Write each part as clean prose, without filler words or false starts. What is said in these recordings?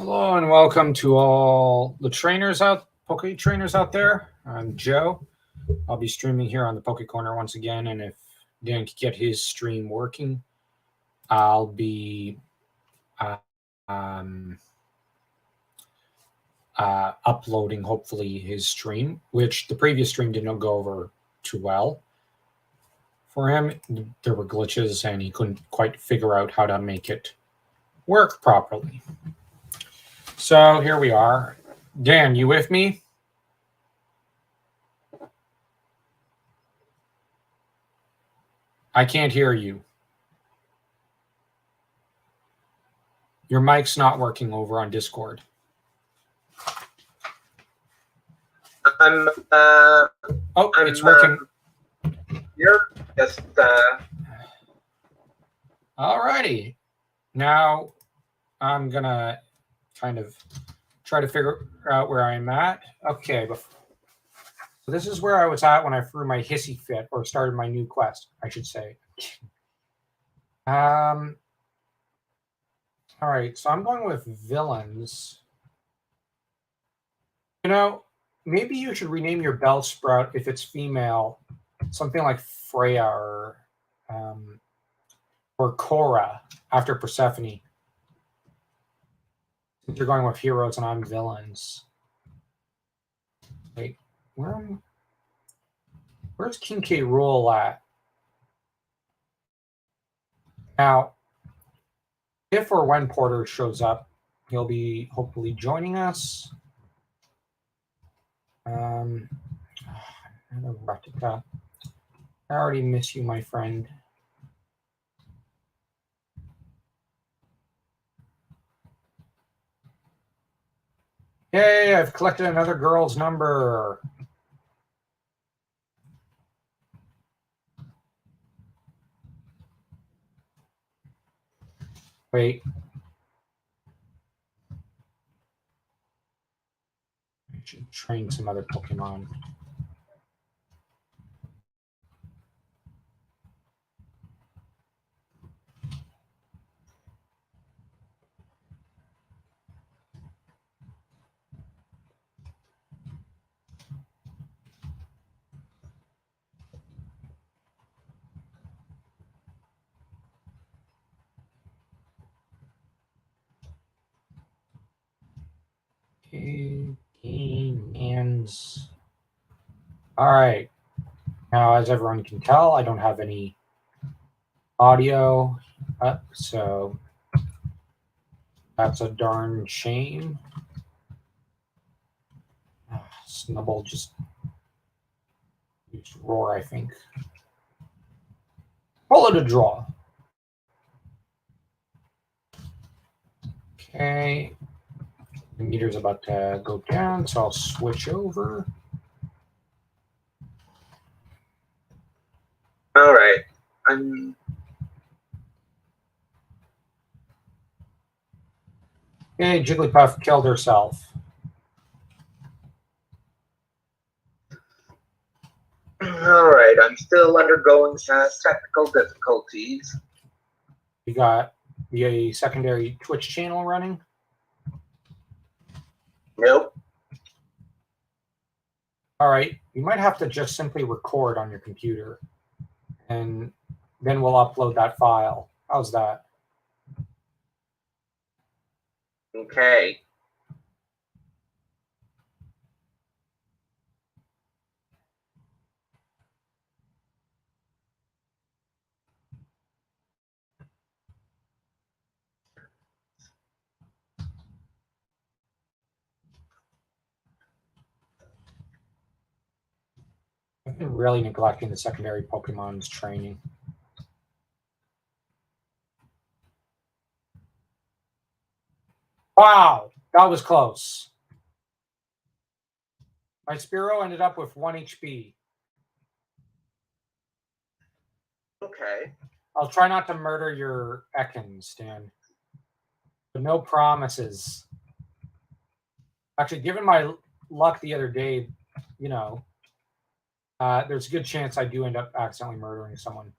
Hello and welcome to all the Poke trainers out there. I'm Joe. I'll be streaming here on the Poke Corner once again, and if Dan can get his stream working, I'll be uploading hopefully his stream, which the previous stream didn't go over too well for him. There were glitches and he couldn't quite figure out how to make it work properly. So here we are. Dan, you with me? I can't hear you. Your mic's not working over on Discord. It's working. Here, just. All righty. Now I'm gonna kind of try to figure out where I'm at. Okay, so this is where I was at when I threw my hissy-fit, or started my new quest, I should say. All right, so I'm going with villains. You know, maybe you should rename your Bellsprout if it's female, something like Freya or Cora after Persephone. Since you're going with heroes and I'm villains. Wait, where's King K. Rool at? Now, if or when Porter shows up, he'll be hopefully joining us. I already miss you, my friend. Yay, I've collected another girl's number. Wait. I should train some other Pokemon. All right. Now, as everyone can tell, I don't have any audio up, so that's a darn shame. Snubble just used roar, I think. Pull it a draw. Okay. The meter's about to go down, so I'll switch over. All right. Okay, Jigglypuff killed herself. All right. I'm still undergoing technical difficulties. You got the secondary Twitch channel running? Nope. All right. You might have to just simply record on your computer, and then we'll upload that file. How's that? Okay. I've been really neglecting the secondary Pokemon's training. Wow, that was close. My Spearow ended up with 1 HP. Okay. I'll try not to murder your Ekans, Dan. But no promises. Actually, given my luck the other day, you know, there's a good chance I do end up accidentally murdering someone.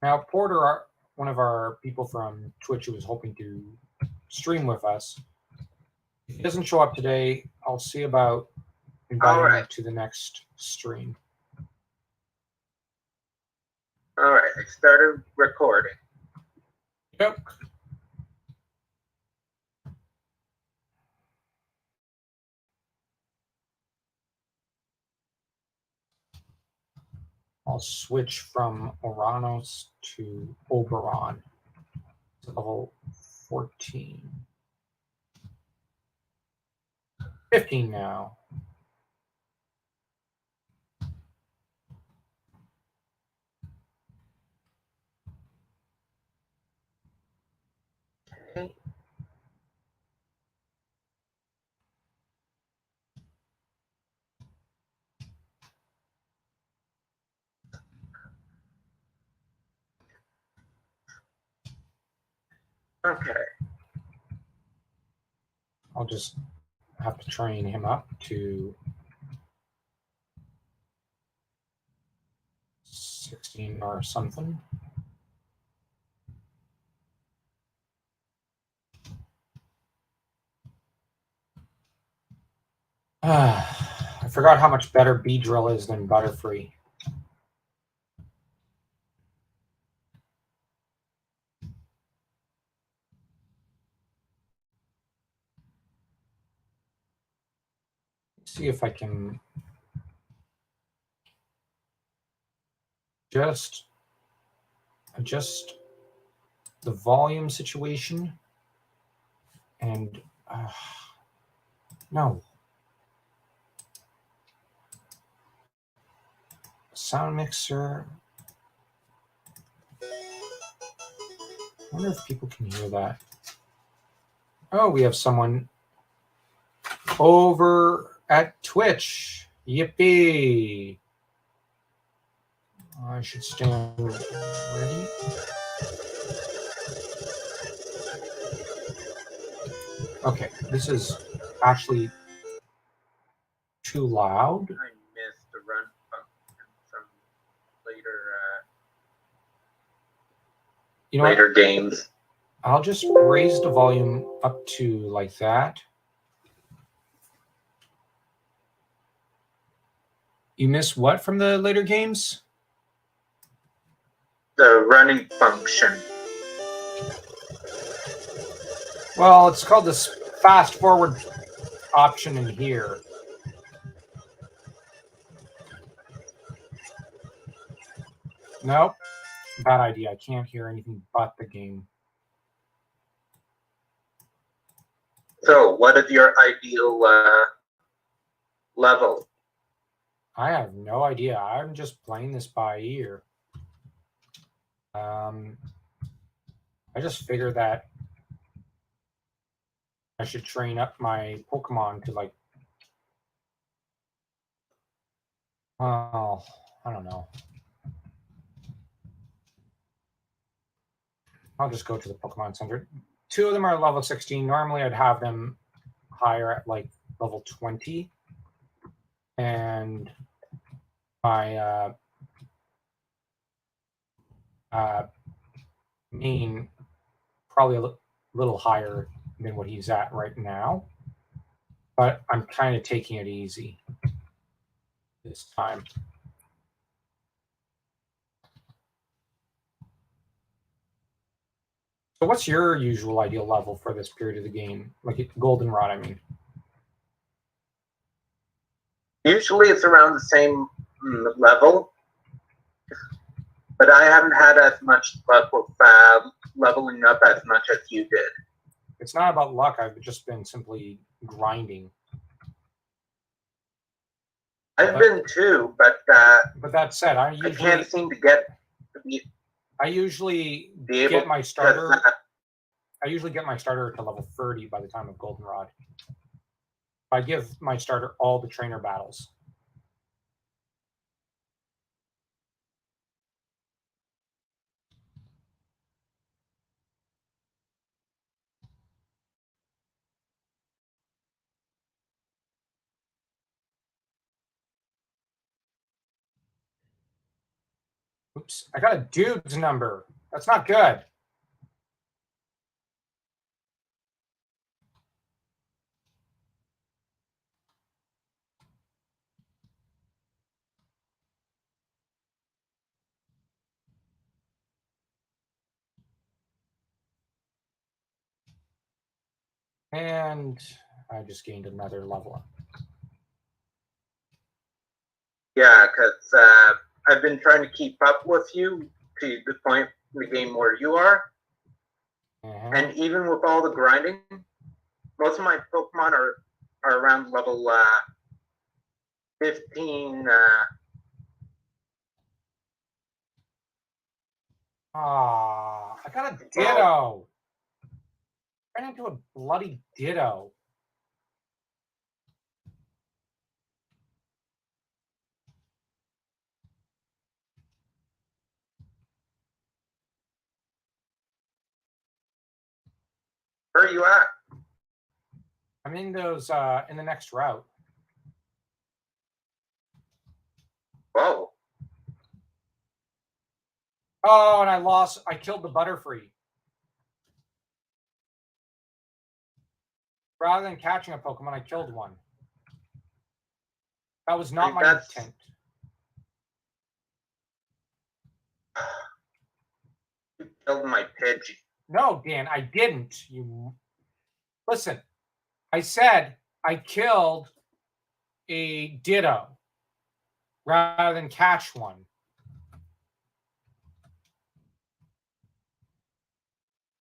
Now, Porter, one of our people from Twitch who was hoping to stream with us, If he doesn't show up today, I'll see about inviting him right. to the next stream. All right, I started recording. Yep. I'll switch from Oranos to Oberon to level 14. 15 now. Okay. Okay. I'll just have to train him up to 16 or something. I forgot how much better Beedrill is than Butterfree. See if I can just adjust the volume situation and no. Sound mixer. I wonder if people can hear that. Oh, we have someone over at Twitch. Yippee. I should stand ready. Okay, this is actually too loud. I missed the run function from later games. I'll just raise the volume up to like that. You miss what from the later games? The running function. Well, it's called this fast forward option in here. Nope. Bad idea. I can't hear anything but the game. So, what is your ideal level? I have no idea. I'm just playing this by ear. I just figured that I should train up my Pokemon to like, well, I don't know. I'll just go to the Pokemon Center. 2 of them are level 16. Normally I'd have them higher at like level 20. And my main probably a little higher than what he's at right now. But I'm kind of taking it easy this time. So what's your usual ideal level for this period of the game? Like Goldenrod, I mean. Usually it's around the same level, but I haven't had as much luck with leveling up as much as you did. It's not about luck. I've just been simply grinding. I've been too, but that said, I can't seem to get. I usually get my starter. I usually get my starter to level 30 by the time of Goldenrod. I give my starter all the trainer battles. Oops, I got a dude's number. That's not good. And I just gained another level up. Yeah, because I've been trying to keep up with you to the point in the game where you are. And even with all the grinding, most of my Pokemon are around level 15. I got a Ditto. I ran into a bloody Ditto. Where are you at? I'm in those in the next route. Whoa. Oh, and I killed the Butterfree. Rather than catching a Pokemon, I killed one. That was not my intent. You killed my Pidgey. No, Dan, I didn't. You listen. I said I killed a Ditto rather than catch one.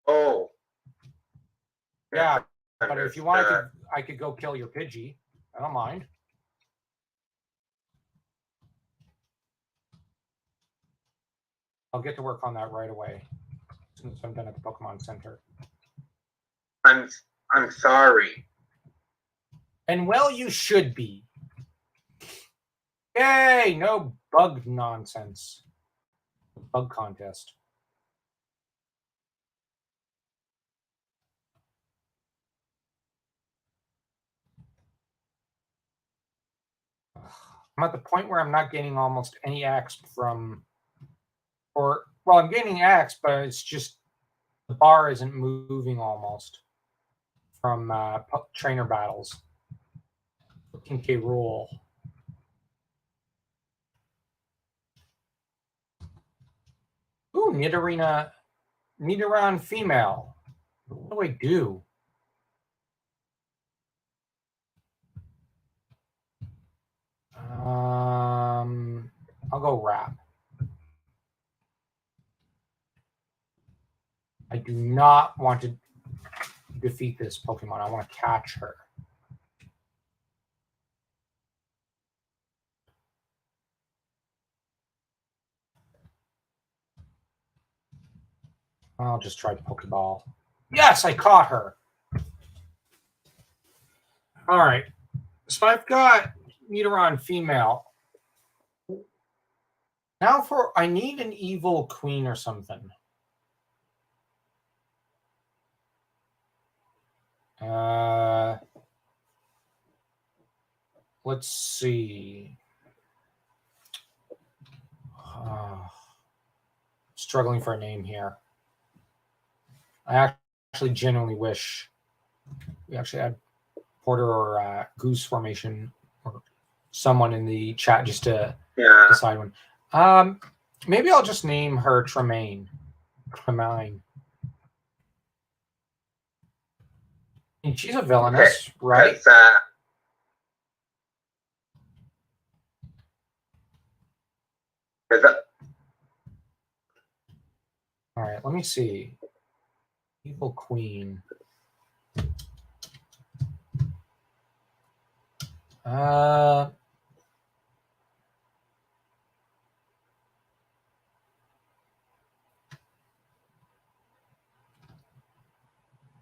Oh. Yeah, but if you want, I could go kill your Pidgey. I don't mind. I'll get to work on that right away as soon as I'm done at the Pokemon Center. I'm sorry. And well, you should be. Yay! No bug nonsense. Bug contest. I'm at the point where I'm not getting almost any X from, well, I'm getting X, but it's just the bar isn't moving almost from trainer battles. 15K rule. Ooh, Nidoran female. What do I do? I'll go wrap. I do not want to defeat this Pokemon. I want to catch her. I'll just try the Pokeball. Yes, I caught her. All right. So I've got Nidoran female. Now I need an evil queen or something. Let's see. Struggling for a name here. I actually genuinely wish we actually had Porter or Goose formation or someone in the chat just to decide one. Maybe I'll just name her Tremaine. Tremaine. And she's a villainess, right? All right, let me see. Evil Queen.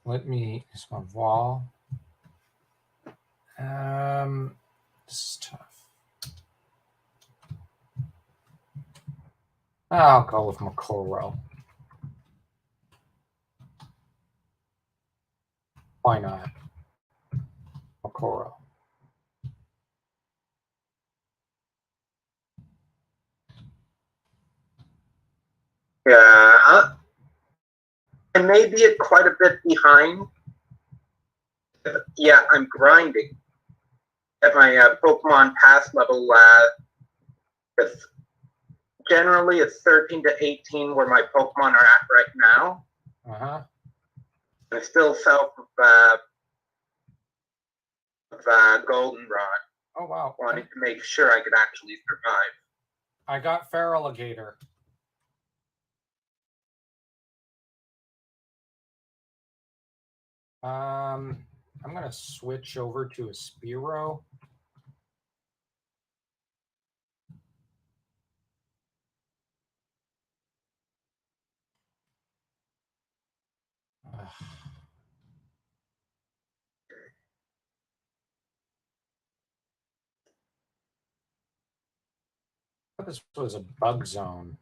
Let me, this one, Wall. This is tough. I'll go with Makoro. Why not? Makoro. Yeah, I may be quite a bit behind. Yeah, I'm grinding at my Pokemon Pass level. Generally, it's 13 to 18 where my Pokemon are at right now. Uh-huh. I'm still south of of Goldenrod. Oh, wow. Wanted to make sure I could actually survive. I got Feraligator. I'm going to switch over to a Spearow. I thought this was a bug zone.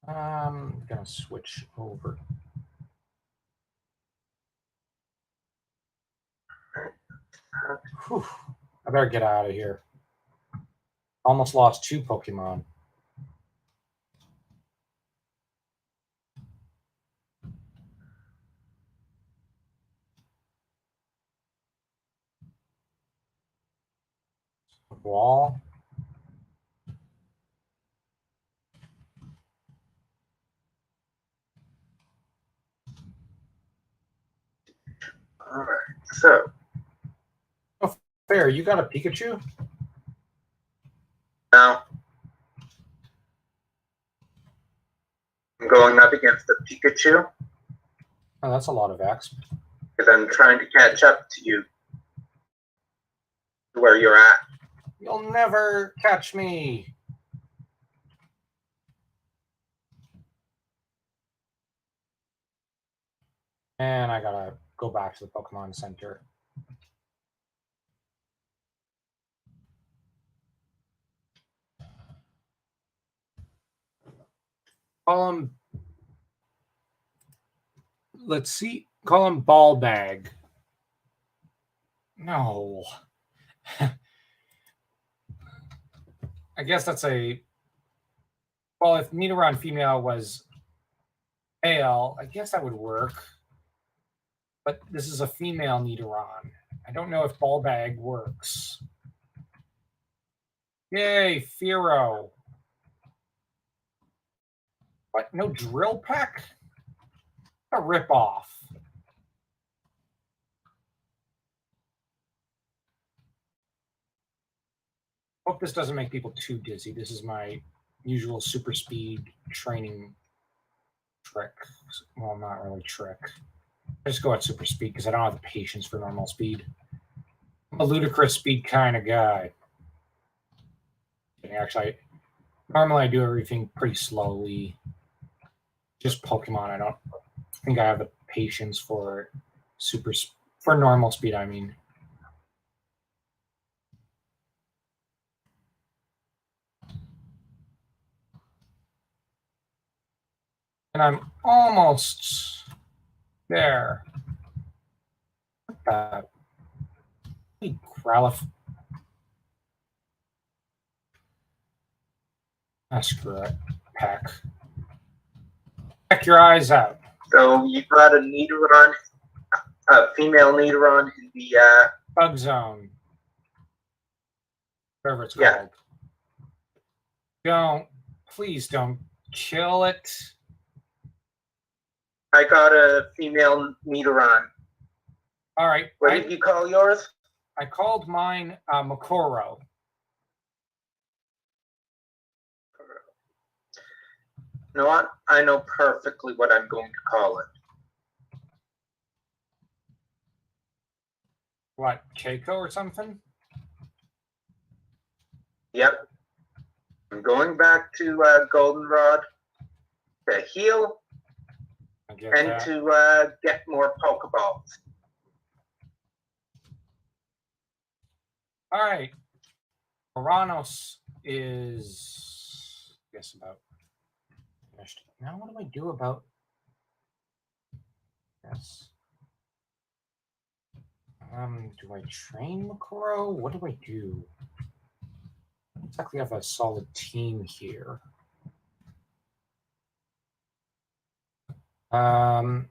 I'm going to switch over. Whew. I better get out of here. Almost lost 2 Pokemon. Wall. All right, so. Oh, fair. You got a Pikachu? Now, I'm going up against the Pikachu. Oh, that's a lot of X. Because I'm trying to catch up to you. Where you're at. You'll never catch me. And I gotta go back to the Pokemon Center. Call him. Let's see. Call him Ball Bag. No. I guess that's a. Well, if Nidoran female was male, I guess that would work. But this is a female Nidoran. I don't know if Ball Bag works. Yay, Fearow. What? No Drill Peck? A ripoff. Hope this doesn't make people too dizzy. This is my usual super speed training trick. Well, not really trick. I just go at super speed because I don't have the patience for normal speed. I'm a ludicrous speed kind of guy. Actually, normally I do everything pretty slowly. Just Pokemon, I don't think I have the patience for for normal speed, I mean. And I'm almost there. Growlithe. Screw it. Pack. Check your eyes out. So you've got a Nidoran, a female Nidoran in the bug zone. Whatever it's called. Please don't kill it. I got a female Nidoran. All right. What did you call yours? I called mine Makoro. You know what? I know perfectly what I'm going to call it. What, Keiko or something? Yep. I'm going back to Goldenrod to heal and to get more Pokeballs. All right. Oranos is, I guess, about finished. Now what do I do about this? Do I train Makoro? What do I do? I don't exactly have a solid team here. I'm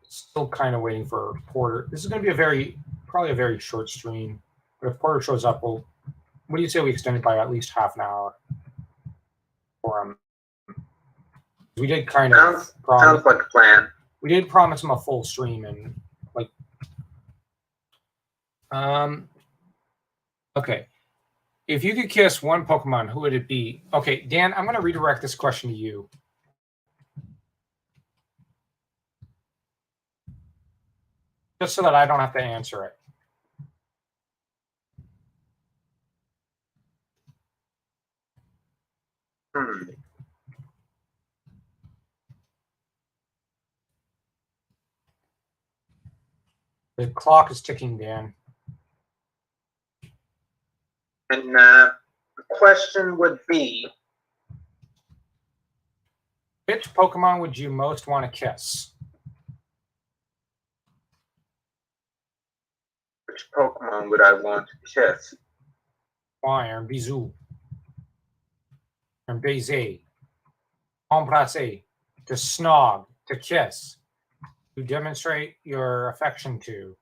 still kind of waiting for Porter. This is going to be probably a very short stream. But if Porter shows up, we'll what do you say we extend it by at least half an hour for him? We did kind of sounds like a plan. We did promise him a full stream and like okay. If you could kiss one Pokemon, who would it be? Okay, Dan, I'm gonna redirect this question to you. Just so that I don't have to answer it. The clock is ticking, Dan. And the question would be, which Pokemon would you most want to kiss? Which Pokemon would I want to kiss? Why? Un bisou. Un baiser. Embrasser. To snog. To kiss. To demonstrate your affection to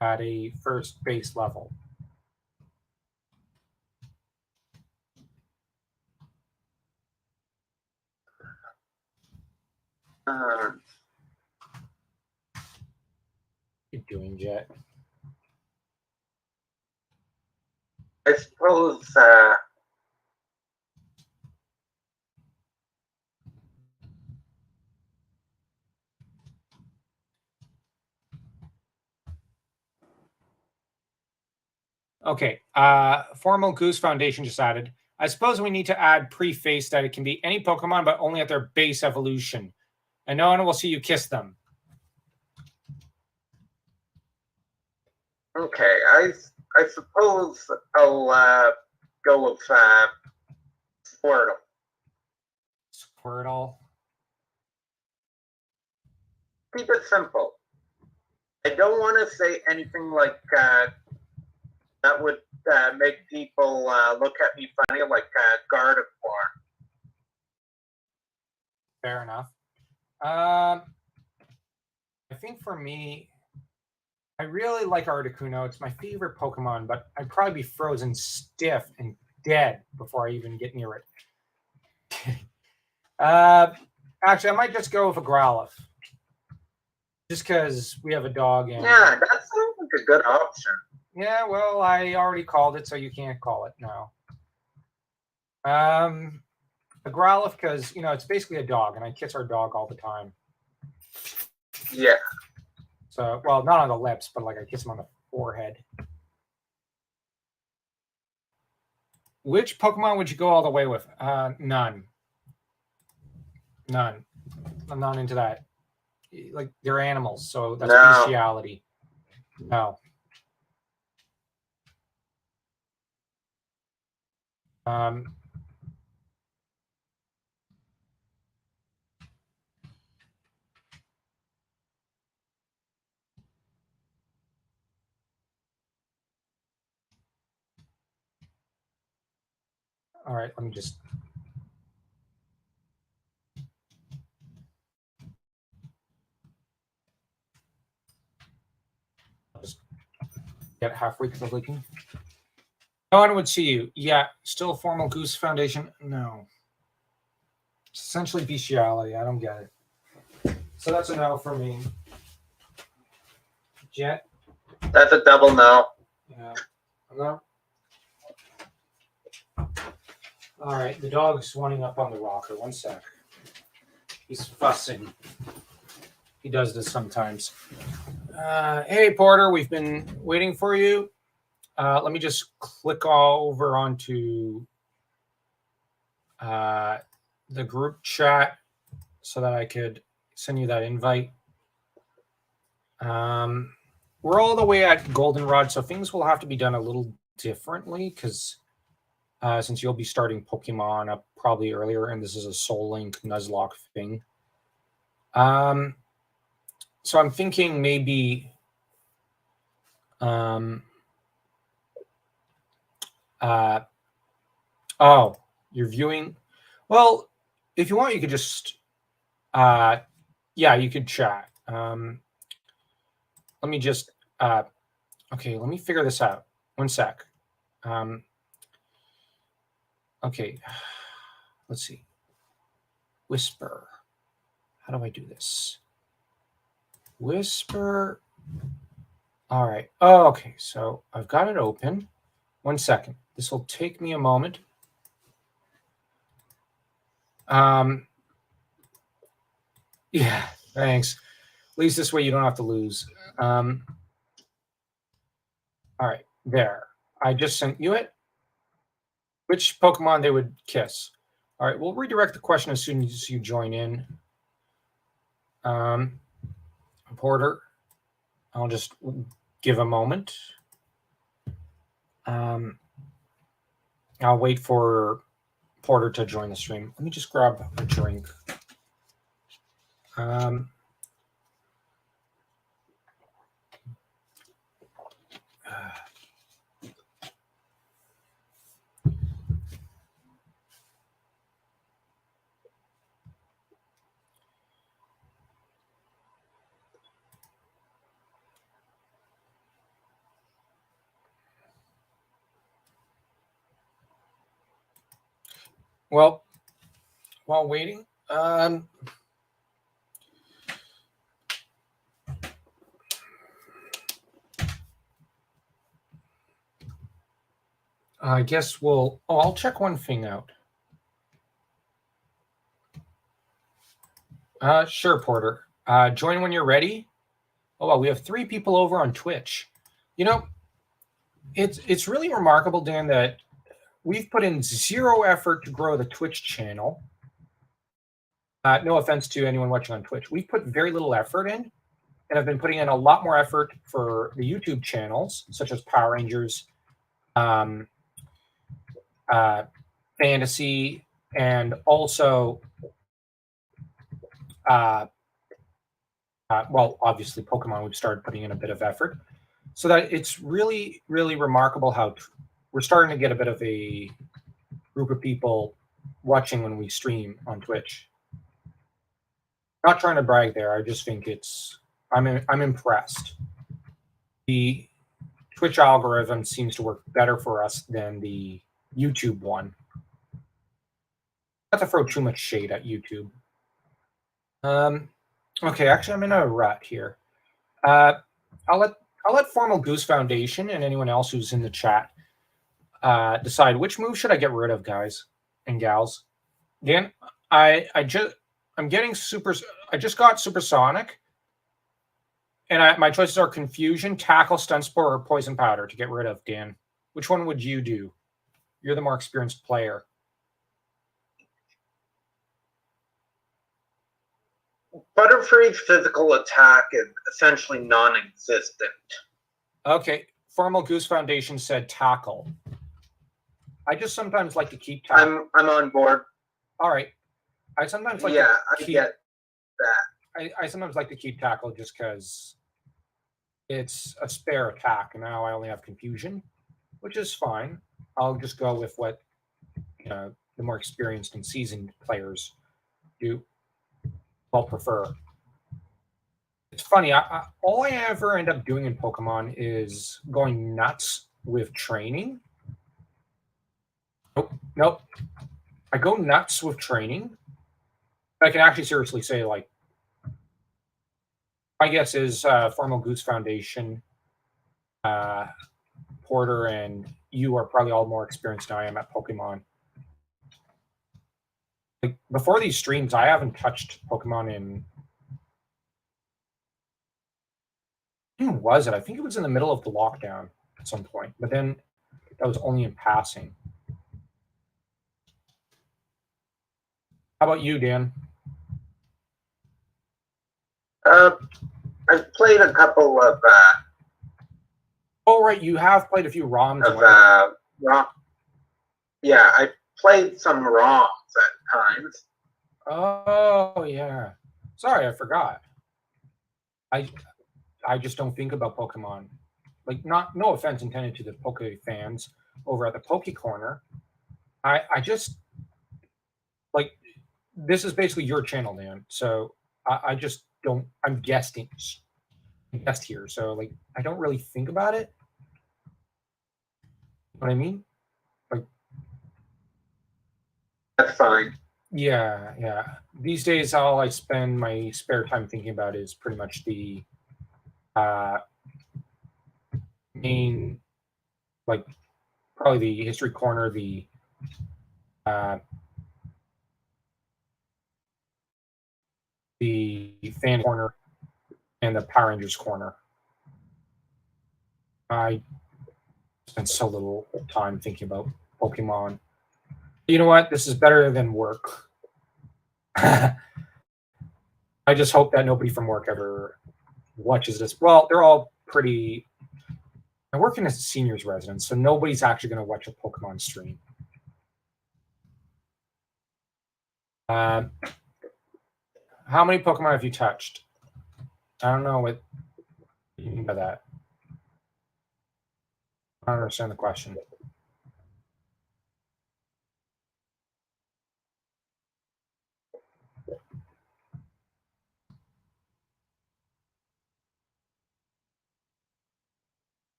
at a first base level. You're doing, Jet. I suppose okay. Formal Goose Foundation just added. I suppose we need to add preface that it can be any Pokemon, but only at their base evolution. And no one will see you kiss them. Okay, I suppose I'll go with Squirtle. Squirtle. Keep it simple. I don't want to say anything like that would make people look at me funny, like Gardevoir. Fair enough. I think for me, I really like Articuno. It's my favorite Pokemon, but I'd probably be frozen stiff and dead before I even get near it. Actually, I might just go with a Growlithe. Just because we have a dog. And yeah, that sounds like a good option. Yeah, well, I already called it, so you can't call it now. A Growlithe, because, you know, it's basically a dog, and I kiss our dog all the time. Yeah. So, well, not on the lips, but like I kiss him on the forehead. Which Pokemon would you go all the way with? None. None. I'm not into that. Like, they're animals, so that's bestiality. No. All right, let me just. I'll just get halfway to the leaking. No one would see you. Yeah, still Formal Goose Foundation? No. It's essentially bestiality. I don't get it. So that's a no for me. Jet? That's a double no. Yeah. No. All right, the dog's wanting up on the rocker. One sec. He's fussing. He does this sometimes. Hey, Porter, we've been waiting for you. Let me just click over onto the group chat so that I could send you that invite. We're all the way at Goldenrod, so things will have to be done a little differently because since you'll be starting Pokemon up probably earlier, and this is a Soul Link Nuzlocke thing. So I'm thinking maybe oh, you're viewing. Well, if you want, you could just yeah, you could chat. Let me just okay, let me figure this out. One sec. Okay, let's see. Whisper. How do I do this? Whisper. All right. Oh, okay. So I've got it open. 1 second. This will take me a moment. Yeah, thanks. At least this way you don't have to lose. All right, there. I just sent you it. Which Pokemon they would kiss? All right, we'll redirect the question as soon as you join in. Porter, I'll just give a moment. I'll wait for Porter to join the stream. Let me just grab a drink. Well, while waiting, I guess we'll. Oh, I'll check one thing out. Sure, Porter. Join when you're ready. Oh, well, we have 3 people over on Twitch. You know, it's really remarkable, Dan, that we've put in 0 effort to grow the Twitch channel. No offense to anyone watching on Twitch. We've put very little effort in, and I've been putting in a lot more effort for the YouTube channels, such as Power Rangers, Fantasy, and also, well, obviously Pokemon. We've started putting in a bit of effort, so that it's really, really remarkable how we're starting to get a bit of a group of people watching when we stream on Twitch. Not trying to brag there. I just think I'm impressed. The Twitch algorithm seems to work better for us than the YouTube one. Not to throw too much shade at YouTube. Okay, actually, I'm in a rut here. I'll let Formal Goose Foundation and anyone else who's in the chat decide which move should I get rid of, guys and gals. Dan, I'm getting super. I just got Supersonic, and my choices are Confusion, Tackle, Stun Spore, or Poison Powder to get rid of. Dan, which one would you do? You're the more experienced player. Butterfree's physical attack is essentially non-existent. Okay, Formal Goose Foundation said Tackle. I just sometimes like to keep Tackle. I'm on board. All right. I sometimes like I get that. I sometimes like to keep Tackle just because it's a spare attack, and now I only have Confusion, which is fine. I'll just go with what the more experienced and seasoned players do. I'll prefer. It's funny. All I ever end up doing in Pokemon is going nuts with training. Nope. I go nuts with training. I can actually seriously say, like, my guess is Formal Goose Foundation, Porter, and you are probably all more experienced than I am at Pokemon. Like, before these streams, I haven't touched Pokemon in. When was it? I think it was in the middle of the lockdown at some point, but then that was only in passing. How about you, Dan? I've played a couple of. Oh, right, you have played a few ROMs. Yeah, I played some ROMs at times. Oh yeah. Sorry, I forgot. I just don't think about Pokemon. Like, no offense intended to the Poke fans over at the Poke Corner. I just like, this is basically your channel, Dan. So I just don't. I'm guest here, so like I don't really think about it. What I mean? That's fine. Yeah. These days, all I spend my spare time thinking about is pretty much the main, like probably the history corner, the fan corner, and the Power Rangers corner. I spend so little time thinking about Pokemon. You know what? This is better than work. I just hope that nobody from work ever watches this. Well, they're all pretty. I work in a seniors residence, so nobody's actually going to watch a Pokemon stream. How many Pokemon have you touched? I don't know what you mean by that. I don't understand the question.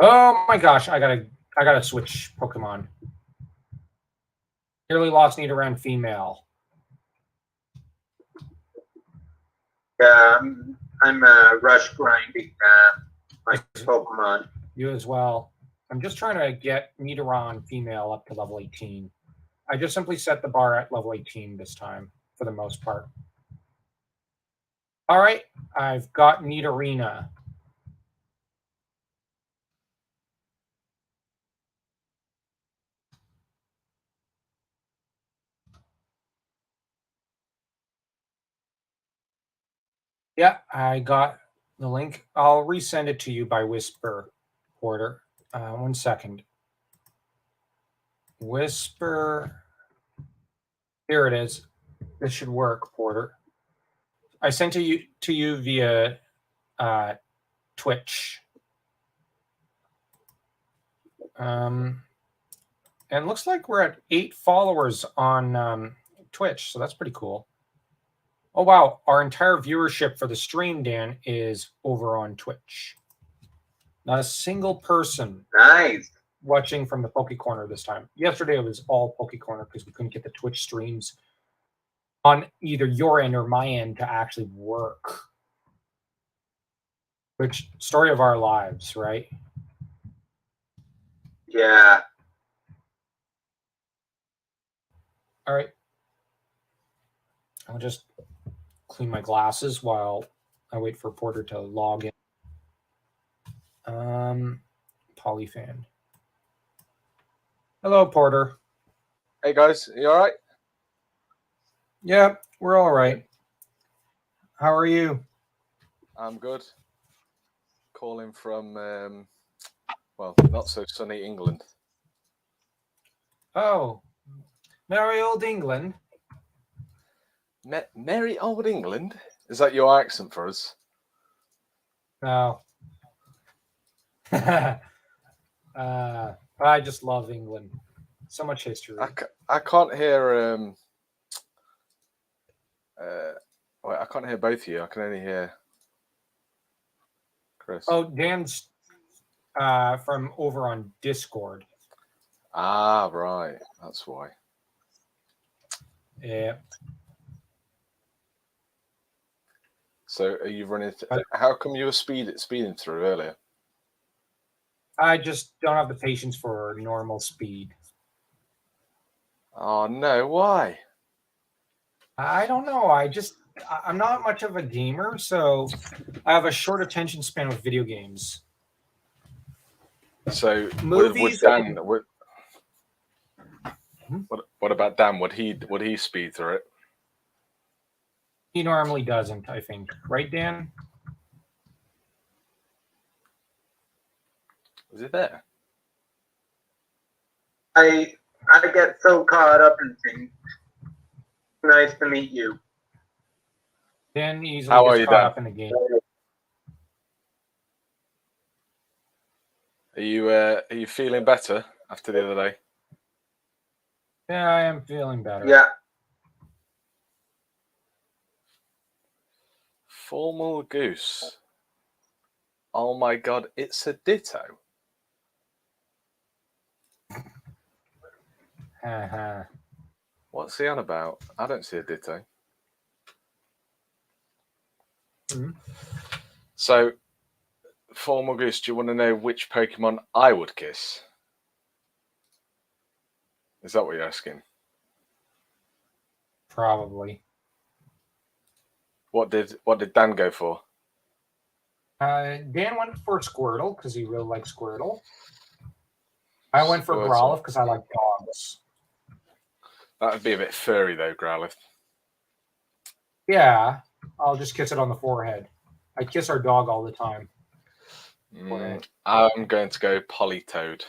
Oh my gosh, I gotta switch Pokemon. Nearly lost Nidoran female. Yeah, I'm rush grinding my Pokemon. You as well. I'm just trying to get Nidoran female up to level 18. I just simply set the bar at level 18 this time, for the most part. All right, I've got Nidorina. Yeah, I got the link. I'll resend it to you by Whisper, Porter. 1 second. Whisper. Here it is. This should work, Porter. I sent it to you via Twitch. And it looks like we're at 8 followers on Twitch, so that's pretty cool. Oh, wow. Our entire viewership for the stream, Dan, is over on Twitch. Not a single person watching from the Poke Corner this time. Yesterday it was all Poke Corner because we couldn't get the Twitch streams on either your end or my end to actually work. Which, story of our lives, right? Yeah. All right. I'll just clean my glasses while I wait for Porter to log in. Polyfan. Hello, Porter. Hey guys, you all right? Yeah, we're all right. How are you? I'm good. Calling from, well, not so sunny England. Oh, merry old England. Merry old England? Is that your accent for us? No. I just love England. So much history. I can't hear. Wait, I can't hear both of you. I can only hear Chris. Oh, Dan's from over on Discord. Ah, right. That's why. Yeah. So, are you running? How come you were speeding through earlier? I just don't have the patience for normal speed. Oh no! Why? I don't know. I'm not much of a gamer, so I have a short attention span with video games. So, movies. What about Dan? Would he speed through it? He normally doesn't, I think. Right, Dan? Is it there? I get so caught up in things. Nice to meet you. Dan easily gets caught up in the game. Are you feeling better after the other day? Yeah, I am feeling better. Yeah. Formal Goose. Oh my god, it's a Ditto. Uh-huh. What's he on about? I don't see a Ditto. Mm-hmm. So, Formal Goose, do you want to know which Pokemon I would kiss? Is that what you're asking? Probably. What did Dan go for? Dan went for Squirtle because he really likes Squirtle. I went for Squirtle. Growlithe because I like dogs. That would be a bit furry though, Growlithe. Yeah, I'll just kiss it on the forehead. I kiss our dog all the time. I'm going to go Politoed.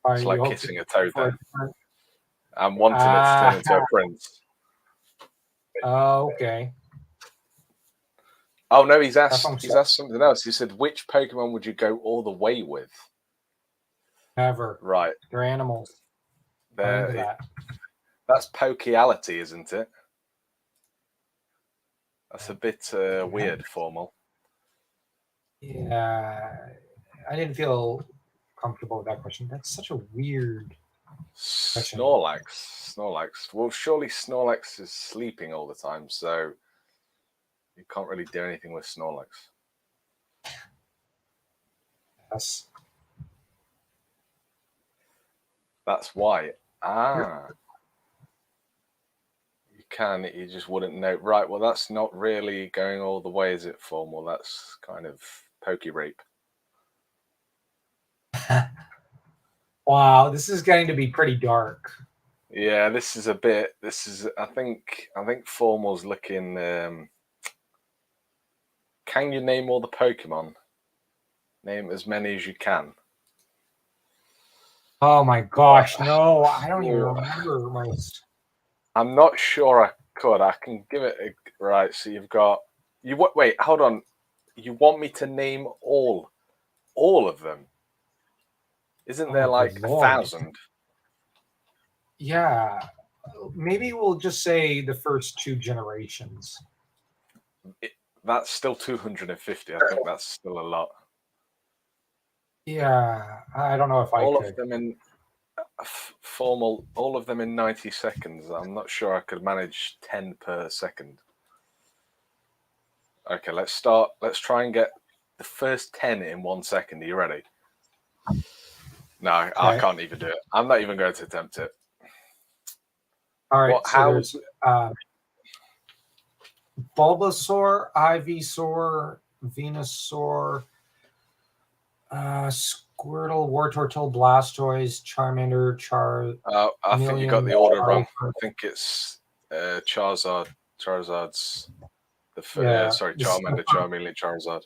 It's like kissing a toad then. I'm wanting it to turn into a prince. Oh, okay. Oh no, he's asked something else. He said, which Pokemon would you go all the way with? Never. Right. They're animals. That's Pokeality, isn't it? That's a bit weird, Formal. Yeah. I didn't feel comfortable with that question. That's such a weird question. Snorlax. Well, surely Snorlax is sleeping all the time, so you can't really do anything with Snorlax. Yes. That's why. You can, you just wouldn't know. Right, well, that's not really going all the way, is it, Formal? That's kind of Poke Rape. Wow, this is getting to be pretty dark. Yeah, I think Formal's looking. Can you name all the Pokemon? Name as many as you can. Oh my gosh, no, I don't even remember most. I'm not sure I could. I can give it a right. So you've got wait, hold on. You want me to name all of them? Isn't there like 1,000? Yeah, maybe we'll just say the first 2 generations. That's still 250. I think that's still a lot. Yeah, I don't know if all could. Of them in Formal, all of them in 90 seconds. I'm not sure I could manage 10 per second. Okay, let's start. Let's try and get the first 10 in 1 second. Are you ready? No, okay. I can't even do it. I'm not even going to attempt it. All right, there's Bulbasaur, Ivysaur, Venusaur, Squirtle, Wartortle, Blastoise, Charmander, I think you got the order wrong. I think it's Charizard. Charizard's Charmander, Charmeleon, Charizard.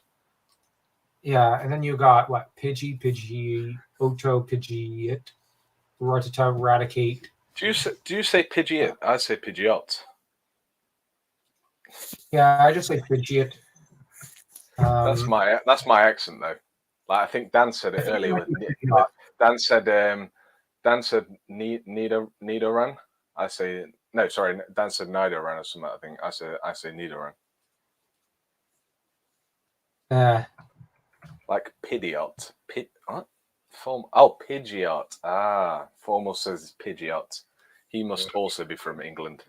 Yeah, and then you got what? Pidgey, Oto, Pidgeot, Rattata, Raticate. Do you say Pidgeot? I say Pidgeot. Yeah, I just say Pidgeot. That's my accent though. Like I think Dan said it earlier. Dan said Nidoran. I say no. Sorry, Dan said Nidoran or something. I think I say Nidoran. Like Pidgeot. What? Pidgeot. Formal says Pidgeot. He must also be from England.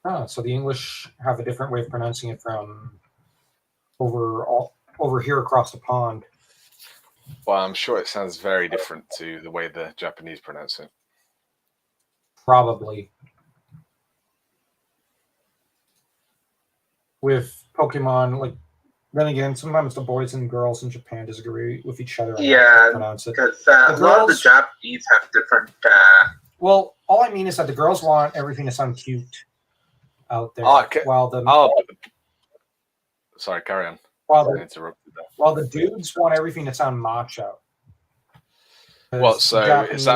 Oh, so the English have a different way of pronouncing it from over here across the pond. Well, I'm sure it sounds very different to the way the Japanese pronounce it. Probably. With Pokemon, like, then again, sometimes the boys and girls in Japan disagree with each other on how to pronounce it. Because a lot of the Japanese have different... Well, all I mean is that the girls want everything to sound cute out there. Sorry, carry on. While the dudes want everything to sound macho. Well, so Japanese,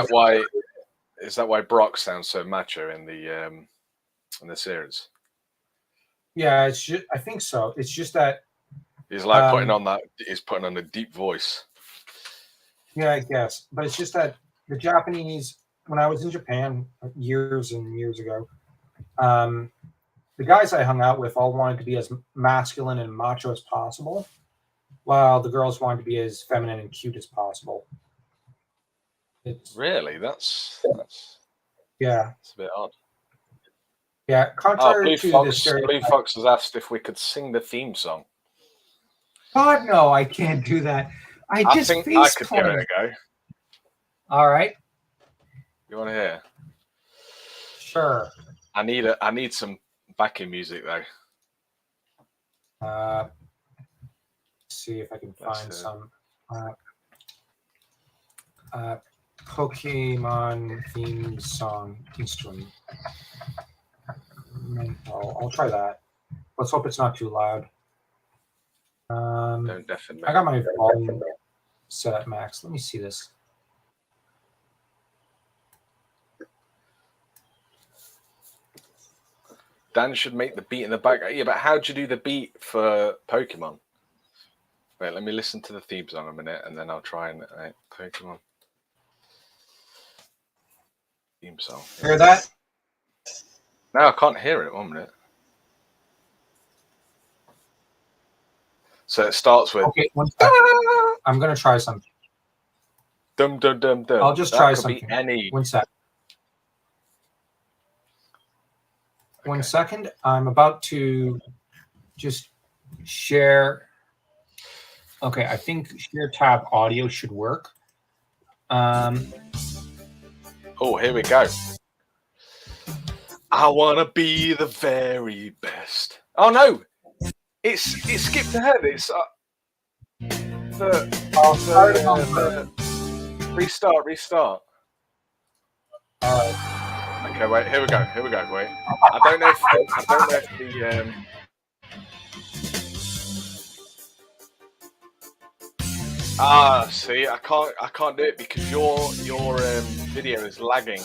is that why Brock sounds so macho in the series? Yeah, I think so. It's just that he's like putting on a deep voice. Yeah, I guess, but it's just that the Japanese. When I was in Japan years and years ago, the guys I hung out with all wanted to be as masculine and macho as possible, while the girls wanted to be as feminine and cute as possible. Really? That's yeah. It's a bit odd. Yeah, contrary to the Blue stereotype. Fox has asked if we could sing the theme song. God, no, I can't do that. I think I could give it a go. All right. You want to hear? Sure. I need some backing music though. Let's see if I can find some Pokemon theme song instrument. I'll try that. Let's hope it's not too loud. Don't deafen me. I got my volume set at max. Let me see this. Dan should make the beat in the back. Yeah, but how'd you do the beat for Pokemon? Wait, let me listen to the theme song a minute, and then I'll try and Pokemon theme song. Hear that? No, I can't hear it. 1 minute. So it starts with. Okay, one second. I'm gonna try something. Dum dum dum dum. I'll just try something. Any. 1 sec. 1 second. I'm about to just share. Okay, I think share tab audio should work. Oh, here we go. I wanna be the very best. Oh no, it skipped ahead. It's restart. All right. Okay, wait. Here we go. Wait. I don't know if the. See, I can't do it because your video is lagging.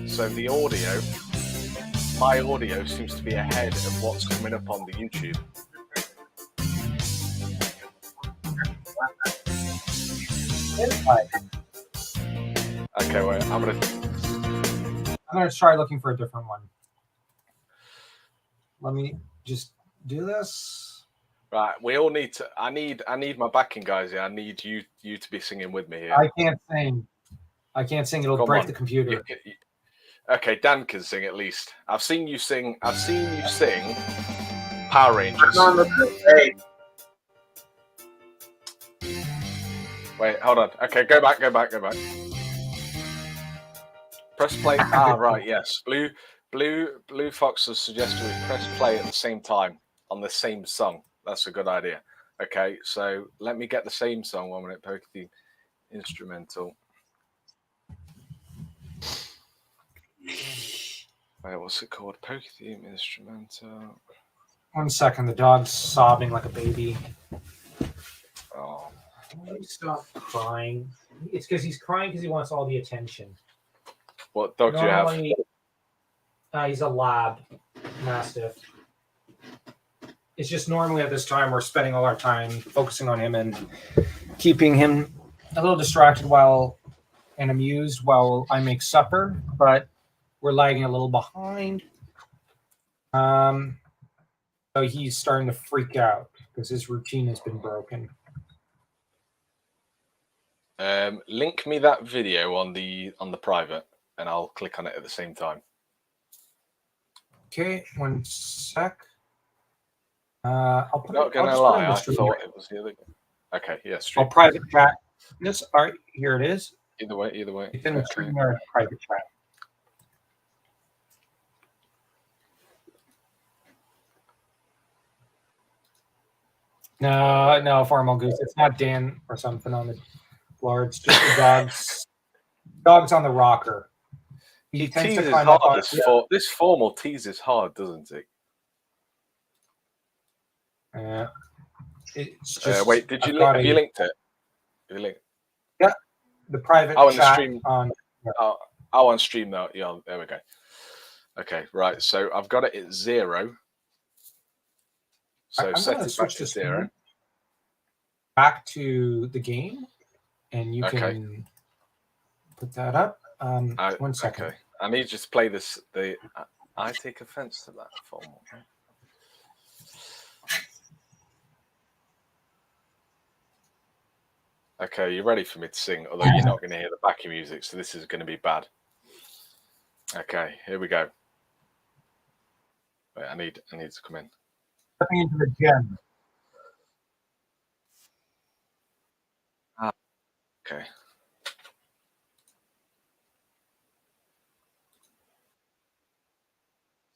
So the audio, my audio seems to be ahead of what's coming up on the YouTube. Okay, wait. I'm gonna try looking for a different one. Let me just do this. Right, we all need to. I need my backing, guys. Yeah, I need you to be singing with me here. I can't sing. It'll break the computer. Okay, Dan can sing at least. I've seen you sing Power Rangers. Wait, hold on. Okay, go back. Press play. Right, yes. Blue Fox has suggested we press play at the same time on the same song. That's a good idea. Okay, so let me get the same song 1 minute. Poke the instrumental. Wait, what's it called? Poke theme instrumental. 1 second. The dog's sobbing like a baby. Oh. Stop crying. It's because he's crying because he wants all the attention. What dog do you have? He's a lab mastiff. It's just normally at this time we're spending all our time focusing on him and keeping him a little distracted and amused while I make supper, but we're lagging a little behind. So he's starting to freak out because his routine has been broken. Link me that video on the private, and I'll click on it at the same time. Okay, 1 sec. I'll put. Not gonna lie, I thought it was the other. Okay, yeah, stream. Oh, private chat. Yes, all right, here it is. Either way. It's in the StreamYard private chat. No, Formal Goose. It's not Dan or something on the floor. It's just the dogs. Dogs on the rocker. He teases hard. This formal teases hard, doesn't it? Yeah. It's just. Wait, have you linked it? Yeah, the private chat stream. on. Yeah. On stream though. Yeah, there we go. Okay, right. So I've got it at 0. So set it back to 0. Back to the game, and you can put that up. 1 second. Okay. I need you to play this. I take offense to that formal. Okay, you ready for me to sing? Although you're not going to hear the backing music, so this is going to be bad. Okay, here we go. Wait, I need to come in. Stepping into the gym. Okay.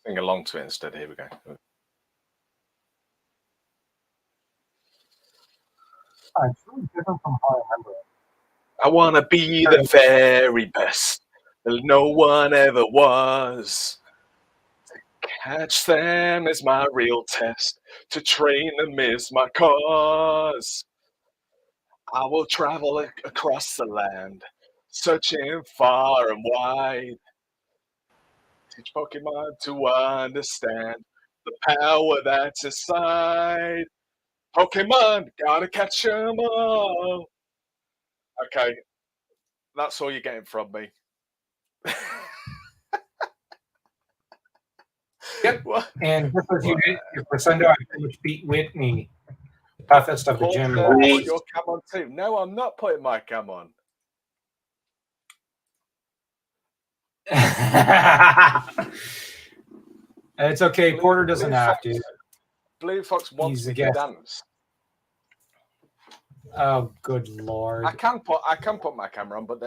Sing along to it instead. Here we go. It's really different from how I remember it. I want to be the very best that no one ever was. To catch them is my real test. To train them is my cause. I will travel across the land, searching far and wide. Teach Pokemon to understand the power that's inside. Pokemon, gotta catch 'em all. Okay, that's all you're getting from me. Yep. What? And just as you did your crescendo, I pretty much beat Whitney, the toughest of the gym. Put your cam on too. No, I'm not putting my cam on. It's okay. Porter doesn't have to. Blue Fox wants He's me a to guest. dance. Oh, good lord! I can put my camera on, but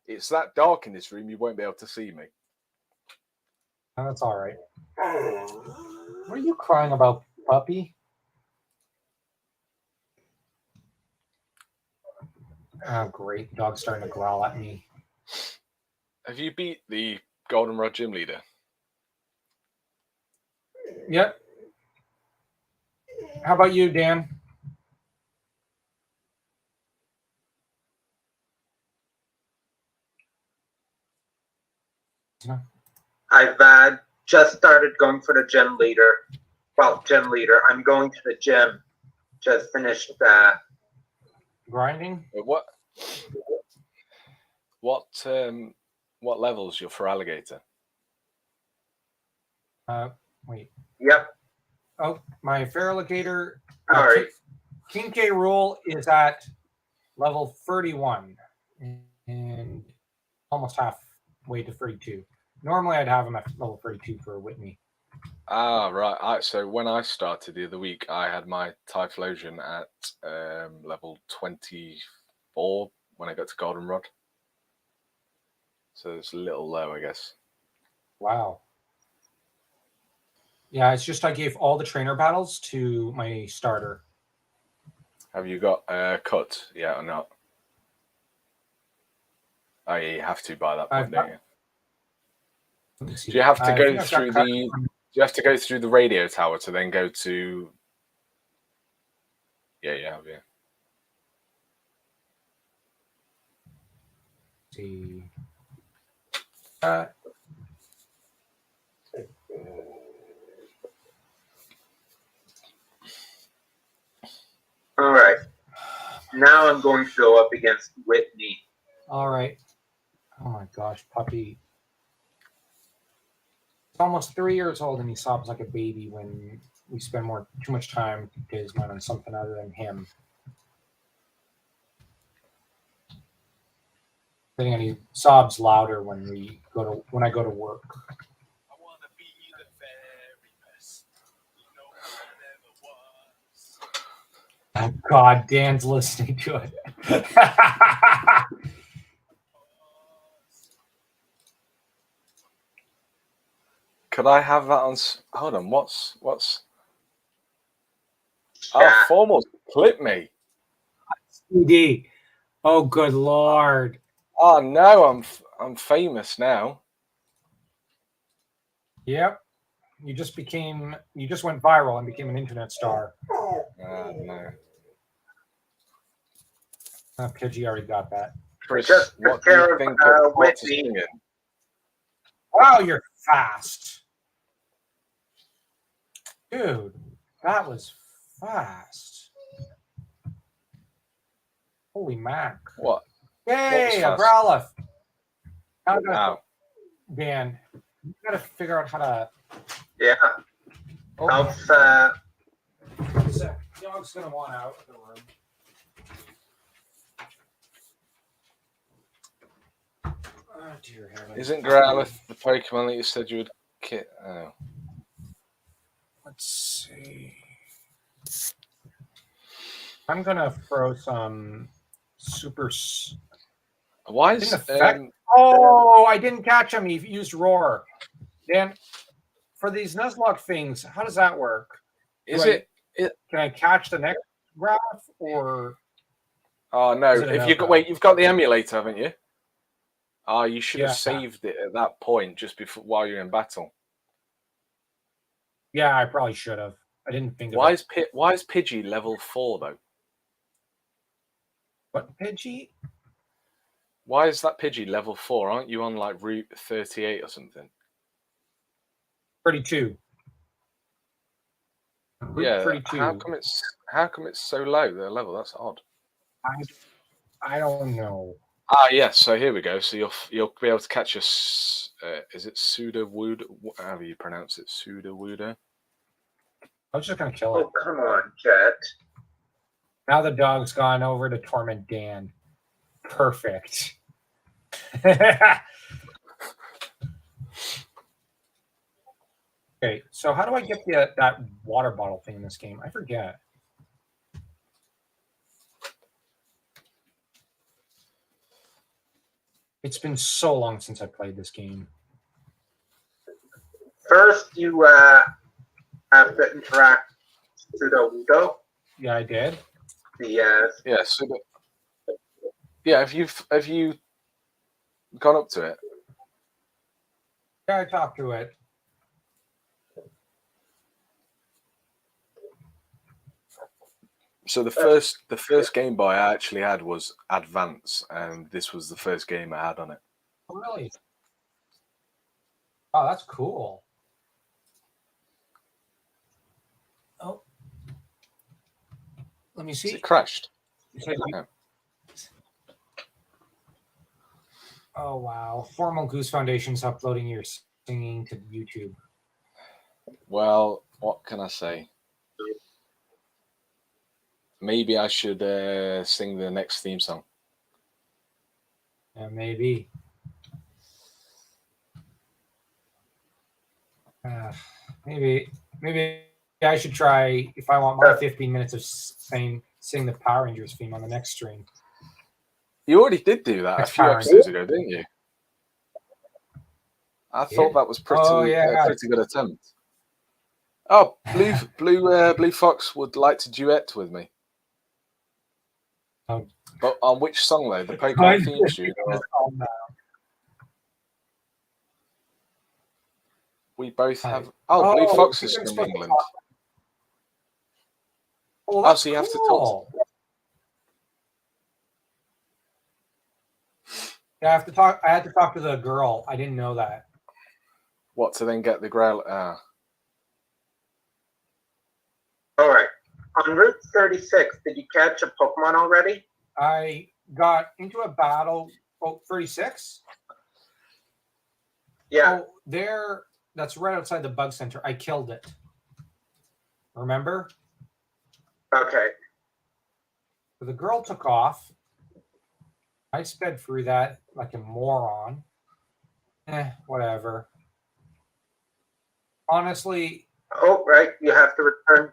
it's that dark in this room. You won't be able to see me. Oh, that's all right. What are you crying about, puppy? Oh, great! Dog's starting to growl at me. Have you beat the Goldenrod gym leader? Yep. How about you, Dan? I've just started going for the gym leader. Well, gym leader. I'm going to the gym. Just finished Grinding? What levels you're for alligator? Wait. Yep. Oh, my Feraligator. All right. King K. Rool is at level 31 and almost halfway to 32. Normally, I'd have him at level 32 for Whitney. Ah, right. So when I started the other week, I had my Typhlosion at level 24 when I got to Goldenrod. So it's a little low, I guess. Wow. Yeah, it's just I gave all the trainer battles to my starter. Have you got cut yet or not? Oh, yeah, you have to by that point, don't you? Do you have to go through the? Do you have to go through the radio tower to then go to? Yeah, you have. Yeah. See. All right. Now I'm going to go up against Whitney. All right. Oh my gosh, puppy. He's almost 3 years old and he sobs like a baby when we spend too much time with his mind on something other than him. And he sobs louder when I go to work. I want to be the very best. No one ever was. Oh God, Dan's listening to it. Could I have that on? Hold on. What's? Oh, Formal clip me. CD. Oh, good lord. Oh no, I'm famous now. Yep. You just went viral and became an internet star. No. Pidgey already got that. Chris, Just what do you think of Whitney? singing? Wow, you're fast. Dude, that was fast. Holy mac. What? Yay, What a was fast? Growlithe. Wow. Dan, You gotta figure out how to. Yeah. Oh, Helps, dog's gonna want out of the room. Oh dear heavens. Isn't Growlithe the Pokemon that you said you would kit? Oh. Let's see. I'm gonna throw some super. Why is Didn't affect. Oh, I didn't catch him. He used roar. Dan, for these Nuzlocke things, how does that work? Can I catch the next graph or? Oh no! Is it If you got you've got the emulator, haven't you? Oh, you should have Yeah. saved it at that point just before while you're in battle. Yeah, I probably should have. I didn't think of Why it. is Pidgey level 4 though? What Pidgey? Why is that Pidgey level 4? Aren't you on like Route 38 or something? 32. Yeah. 32. How come it's so low? The level, that's odd. I don't know. Ah, yes. So here we go. So you'll be able to catch a. Is it Sudowoodo? However you pronounce it, Sudowoodo. I was just gonna kill it. oh, come on, Jet. Now the dog's gone over to torment Dan. Perfect. Okay, so how do I get that water bottle thing in this game? I forget. It's been so long since I played this game. First, you have to interact with Sudowoodo. Yeah, I did. The Yeah. Yeah. Have you gone up to it? Yeah, I talked to it. So the first Game Boy I actually had was Advance, and this was the first game I had on it. Oh, really? Oh, that's cool. Oh, let me see. Is it crashed? No. Oh wow! Formal Goose Foundation's uploading your singing to YouTube. Well, what can I say? Maybe I should sing the next theme song. Yeah, maybe. Maybe I should try if I want my 15 minutes of sing the Power Rangers theme on the next stream. You already did do that a few episodes ago, didn't you? I thought that was pretty good attempt. Oh, Blue Fox would like to duet with me. But on which song though? The Pokemon theme tune? We both have. Oh, Blue Fox is from England. Oh, so you have to talk. Yeah, I have to talk. I had to talk to the girl. I didn't know that. What, to then get the growl? All right. On Route 36, did you catch a Pokemon already? I got into a battle. Oh, 36? Yeah. Oh, there. That's right outside the bug center. I killed it. Remember? Okay. So the girl took off. I sped through that like a moron. Whatever. Honestly. Oh, right. You have to return.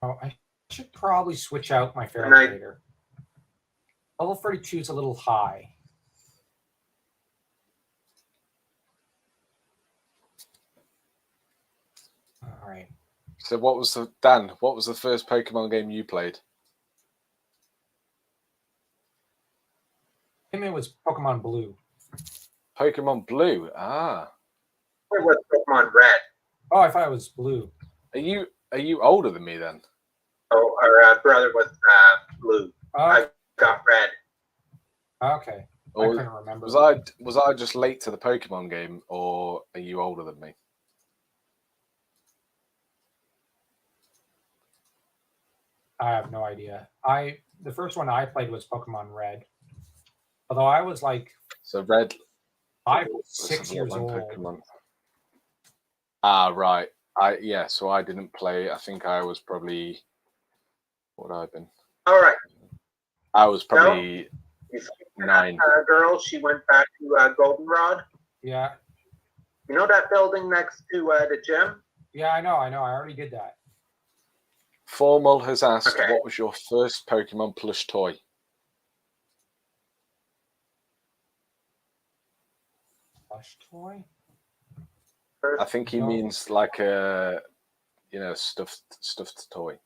Oh, I should probably switch out my Fairy later. Level 32 is a little high. All right. So what was the first Pokemon game you played? I think it was Pokemon Blue. Pokemon Blue. Ah. It was Pokemon Red. Oh, I thought it was Blue. Are you older than me then? Oh, our brother was Blue. I got Red. Okay. I couldn't remember. Was I just late to the Pokemon game, or are you older than me? I have no idea. The first one I played was Pokemon Red. Although I was like So red. 5, let's 6 have a years look, old. Pokemon. Right. So I didn't play. I think I was probably what I've been. All right. I was probably You see 9. that girl, she went back to Goldenrod. Yeah. You know that building next to the gym? Yeah, I know. I already did that. Formal has asked, Okay. what was your first Pokemon plush toy? Plush toy? I think he means like a, stuffed toy.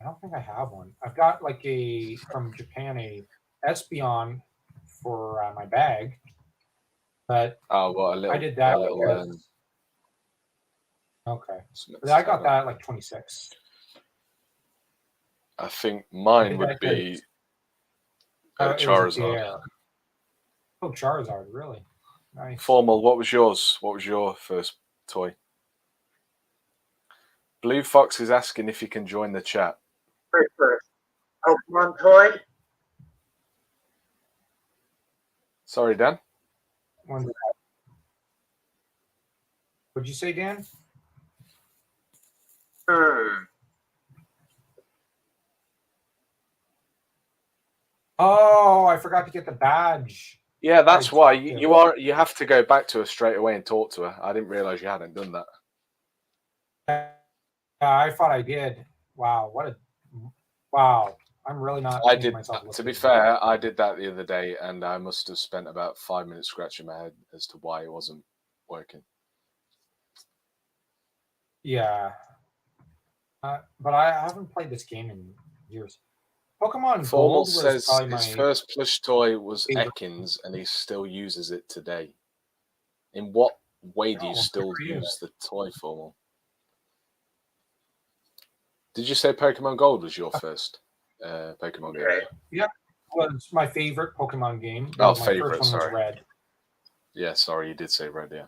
I don't think I have one. I've got like from Japan, a Espeon for my bag. But Oh, what a little. I did that. Okay. But I got that at like 26. I think mine would be Charizard. Oh, Charizard, really? Nice. Formal, what was yours? What was your first toy? Blue Fox is asking if you can join the chat. First Pokemon toy? Sorry, Dan? What'd you say, Dan? Oh, I forgot to get the badge. Yeah, that's why you have to go back to her straight away and talk to her. I didn't realize you hadn't done that. I thought I did. Wow, wow. I'm really not. I did. To be fair, I did that the other day, and I must have spent about 5 minutes scratching my head as to why it wasn't working. Yeah, but I haven't played this game in years. Pokemon Formal Gold says his first plush toy was Ekans, and he still uses it today. In what way do you still use the toy, Formal? Did you say Pokemon Gold was your first Pokemon game? Yeah, it was my favorite Pokemon game. Oh, my favorite, first one sorry. was Red. Yeah, sorry, you did say Red, yeah.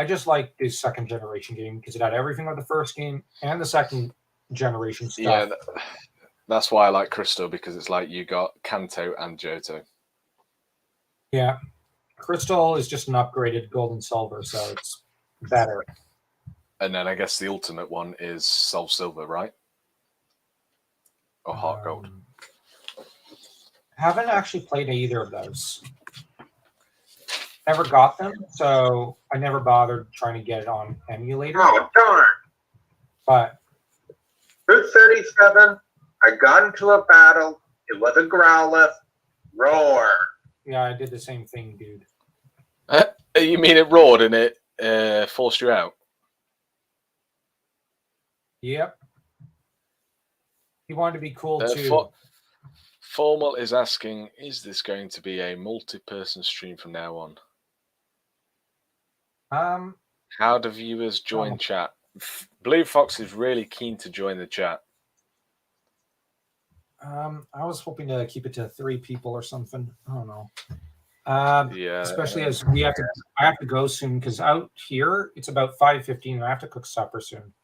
I just like the second generation game because it had everything of the first game and the second generation stuff. Yeah, that's why I like Crystal, because it's like you got Kanto and Johto. Yeah. Crystal is just an upgraded Gold and Silver, so it's better. And then I guess the ultimate one is Soul Silver, right? Or Heart Gold. Haven't actually played either of those. Never got them, so I never bothered trying to get it on emulator. Oh, darn. But Route 37, I got into a battle. It was a Growlithe. Roar. Yeah, I did the same thing, dude. You mean it roared and it forced you out? Yep. He wanted to be cool too. Formal is asking, is this going to be a multi-person stream from now on? How do viewers join chat? Blue Fox is really keen to join the chat. I was hoping to keep it to 3 people or something. I don't know. Yeah. Especially as I have to go soon because out here it's about 5:15 and I have to cook supper soon.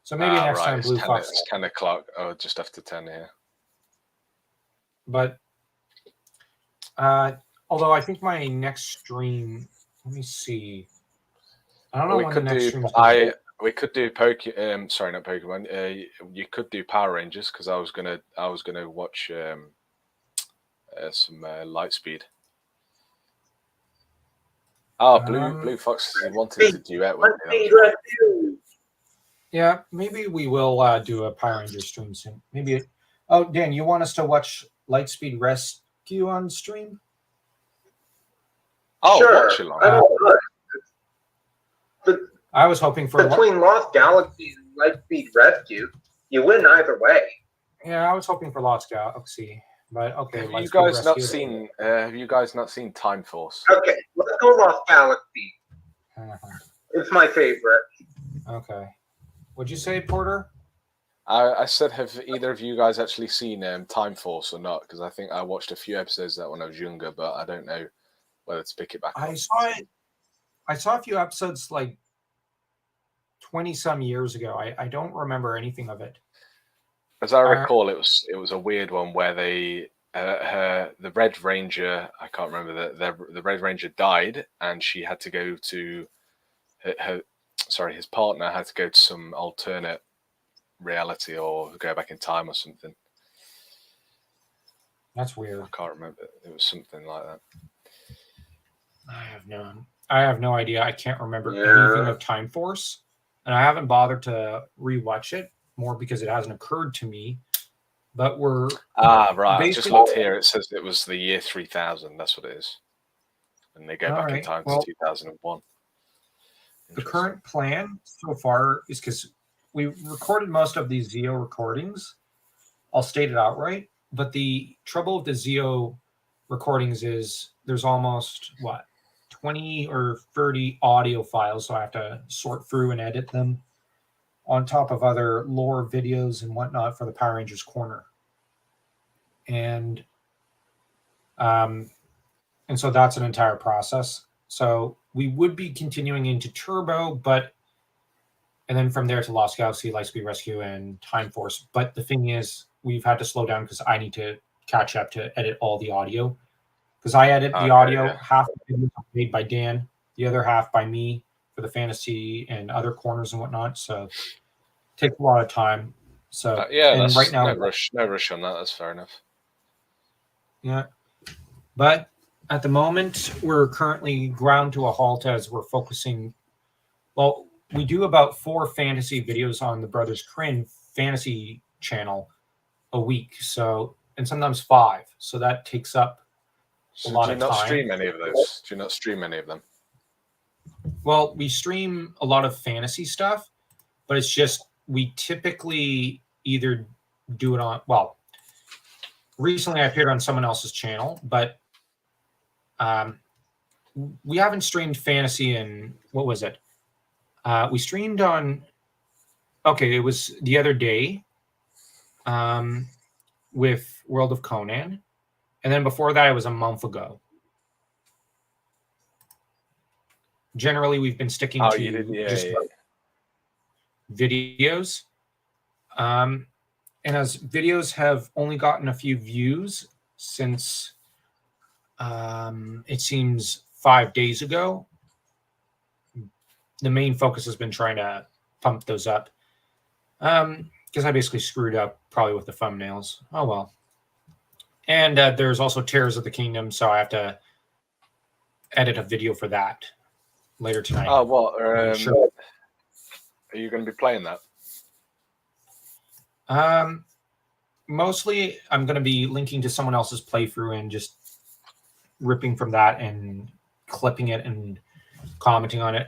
So maybe next time Blue Fox. It's 10 o'clock. Oh, just after 10 here. But although I think my next stream, let me see. I don't know when the next stream is. We could do sorry, not Pokemon. You could do Power Rangers because I was gonna watch some Lightspeed. Oh, Blue Fox wanted to duet with me. Yeah, maybe we will do a Power Rangers stream soon. Maybe. Oh, Dan, you want us to watch Lightspeed Rescue on stream? Oh, sure. Watch along. I was hoping for between Lost Galaxy and Lightspeed Rescue, you win either way. Yeah, I was hoping for Lost Galaxy, but okay. Have you guys not seen? Have you guys not seen Time Force? Okay, let's go Lost Galaxy. It's my favorite. Okay. What'd you say, Porter? I said, have either of you guys actually seen Time Force or not? Because I think I watched a few episodes of that when I was younger, but I don't know whether to pick it back up. I saw a few episodes like 20-some years ago. I don't remember anything of it. As I recall, it was a weird one where they the Red Ranger, I can't remember, the Red Ranger died, and she had to go to his partner had to go to some alternate reality or go back in time or something. That's weird. I can't remember. It was something like that. I have no idea. I can't remember anything of Time Force, and I haven't bothered to rewatch it more because it hasn't occurred to me. But we're right. I just looked here. It says it was the year 3000. That's what it is, and they go back in time to 2001. The current plan so far is because we recorded most of these Zeo recordings. I'll state it outright. But the trouble with the Zeo recordings is there's almost 20 or 30 audio files, so I have to sort through and edit them on top of other lore videos and whatnot for the Power Rangers Corner. And so that's an entire process. So we would be continuing into Turbo, and then from there to Lost Galaxy, Lightspeed Rescue, and Time Force. But the thing is, we've had to slow down because I need to catch up to edit all the audio. Because I edit the audio, half of it is made by Dan, the other half by me for the fantasy and other corners and whatnot. So it takes a lot of time. So that's right now, no rush on that. That's fair enough. Yeah, but at the moment, we're currently ground to a halt as we're focusing. Well, we do about 4 fantasy videos on the Brothers Crin fantasy channel a week. So, and sometimes 5. So that takes up a lot of time. Do you not stream any of those? Do you not stream any of them? Well, we stream a lot of fantasy stuff, but it's just we typically either do it on. Well, recently I appeared on someone else's channel, but we haven't streamed fantasy in what was it? We streamed on. Okay, it was the other day. With World of Conan, and then before that, it was a month ago. Generally, we've been sticking to videos. And as videos have only gotten a few views since it seems 5 days ago, the main focus has been trying to pump those up. Because I basically screwed up probably with the thumbnails. Oh, well. And there's also Tears of the Kingdom, so I have to edit a video for that later tonight. Oh, well, sure. Are you going to be playing that? Mostly, I'm going to be linking to someone else's playthrough and just ripping from that and clipping it and commenting on it.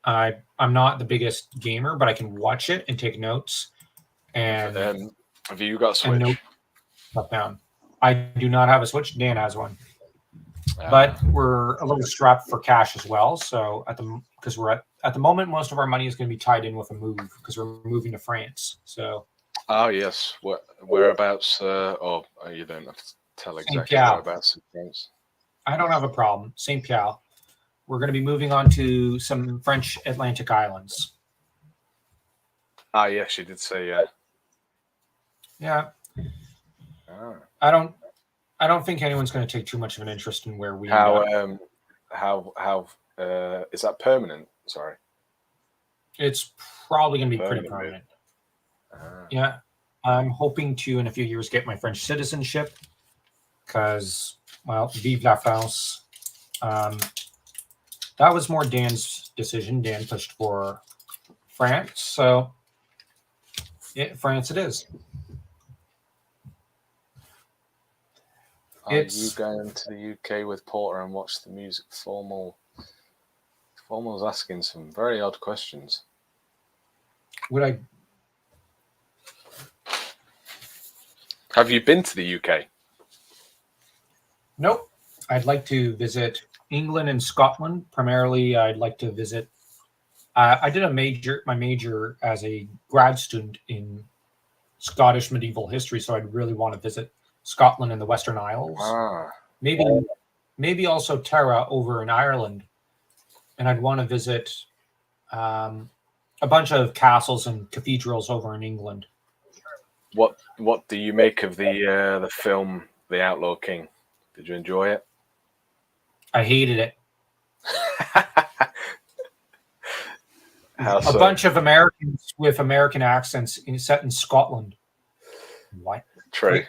I'm not the biggest gamer, but I can watch it and take notes. And have you got a Switch? Up down. I do not have a Switch. Dan has one, but we're a little strapped for cash as well. So because we're at the moment, most of our money is going to be tied in with a move because we're moving to France. So. Oh yes, whereabouts? You don't have to tell exactly whereabouts in France. I don't have a problem. Saint Pierre. We're going to be moving on to some French Atlantic islands. Ah, yes, you did say Yeah. Ah. I don't think anyone's going to take too much of an interest in where we how is that permanent? Sorry. It's probably going to be pretty permanent. Yeah. I'm hoping to, in a few years, get my French citizenship because, well, vive la France. That was more Dan's decision. Dan pushed for France, so France it is. Are you going to the UK with Porter and watch the music? Formal's asking some very odd questions. Would I? Have you been to the UK? Nope. I'd like to visit England and Scotland. Primarily, I'd like to visit. I did my major as a grad student in Scottish medieval history, so I'd really want to visit Scotland and the Western Isles. Maybe also Tara over in Ireland, and I'd want to visit a bunch of castles and cathedrals over in England. What do you make of the film The Outlaw King. Did you enjoy it? I hated it. How A so? bunch of Americans with American accents set in Scotland. What? True.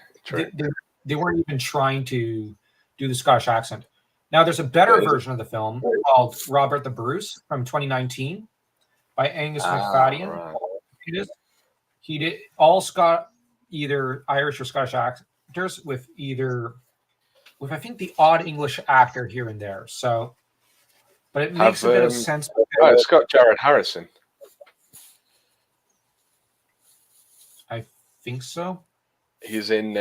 They weren't even trying to do the Scottish accent. Now, there's a better version of the film called Robert the Bruce from 2019 by Angus McFadden. Right. He did all either Irish or Scottish actors with I think the odd English actor here and there. So, but it makes a bit of sense. It's got Jared Harrison. I think so. He's in.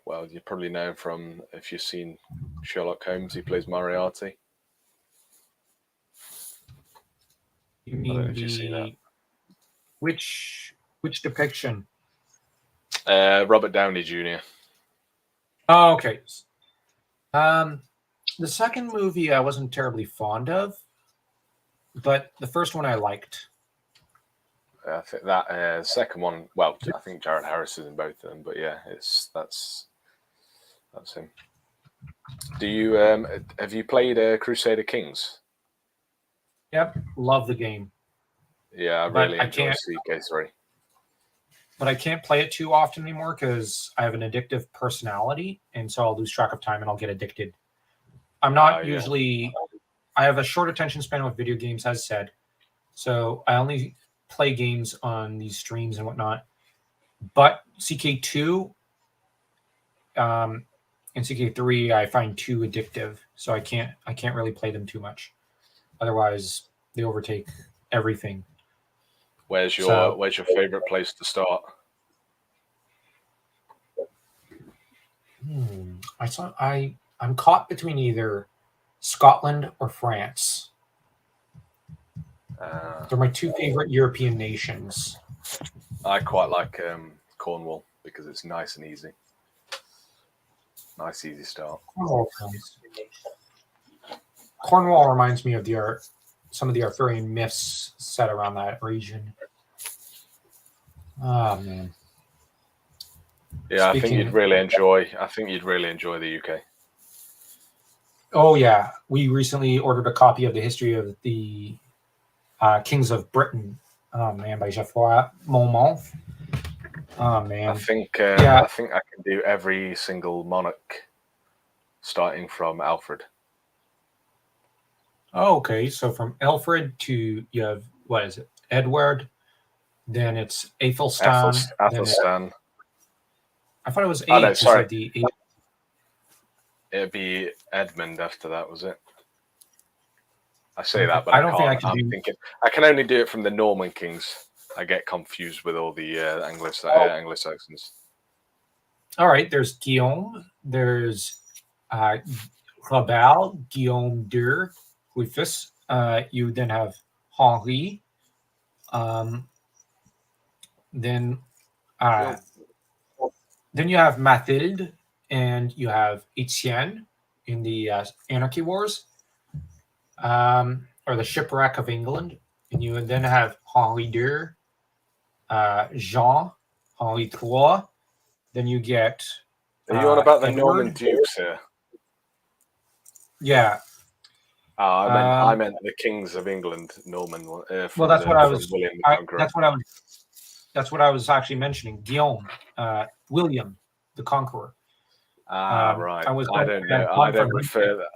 Well, you probably know him from if you've seen Sherlock Holmes. He plays Moriarty. You I don't know mean if you've seen that. which depiction? Robert Downey Jr. Oh, okay. The second movie I wasn't terribly fond of, but the first one I liked. I think that second one. Well, I think Jared Harrison in both of them, but yeah, that's him. Do you have you played Crusader Kings? Yep, love the game. Yeah, I really enjoy CK3. But I can't play it too often anymore because I have an addictive personality, and so I'll lose track of time and I'll get addicted. I'm not usually. I have a short attention span with video games, as said, so I only play games on these streams and whatnot. But CK2 and CK3 I find too addictive, so I can't really play them too much. Otherwise, they overtake everything. Where's your favorite place to start? I'm caught between either Scotland or France. They're my two favorite European nations. I quite like Cornwall because it's nice and easy. Nice, easy start. Cornwall reminds me of some of the Arthurian myths set around that region. Oh man. Yeah, I think you'd really enjoy the UK. Oh yeah, we recently ordered a copy of the History of the Kings of Britain. Oh man, by Geoffroy Monmouth. Oh man. I think I can do every single monarch, starting from Alfred. Oh, okay, so from Alfred to you have what is it? Edward. Then it's Athelstan. Athelstan. I thought it was 8. Oh, no, sorry. The It'd be Edmund after that, was it? I say that, but I don't think I can. I'm thinking I can only do it from the Norman kings. I get confused with all the Anglo-Saxons. All right, there's Guillaume. There's Rabal, Guillaume de Rufus. You then have Henri. Then you have Mathilde, and you have Etienne in the Anarchy Wars, or the Shipwreck of England, and you then have Henri II, Jean, Henri III. Then you get. Are you on about the Edward. Norman dukes here? Yeah. I meant the kings of England, Norman. Well, that's what I was. William the Conqueror. That's what I was actually mentioning. Guillaume, William the Conqueror. Right. I don't know. I don't refer that.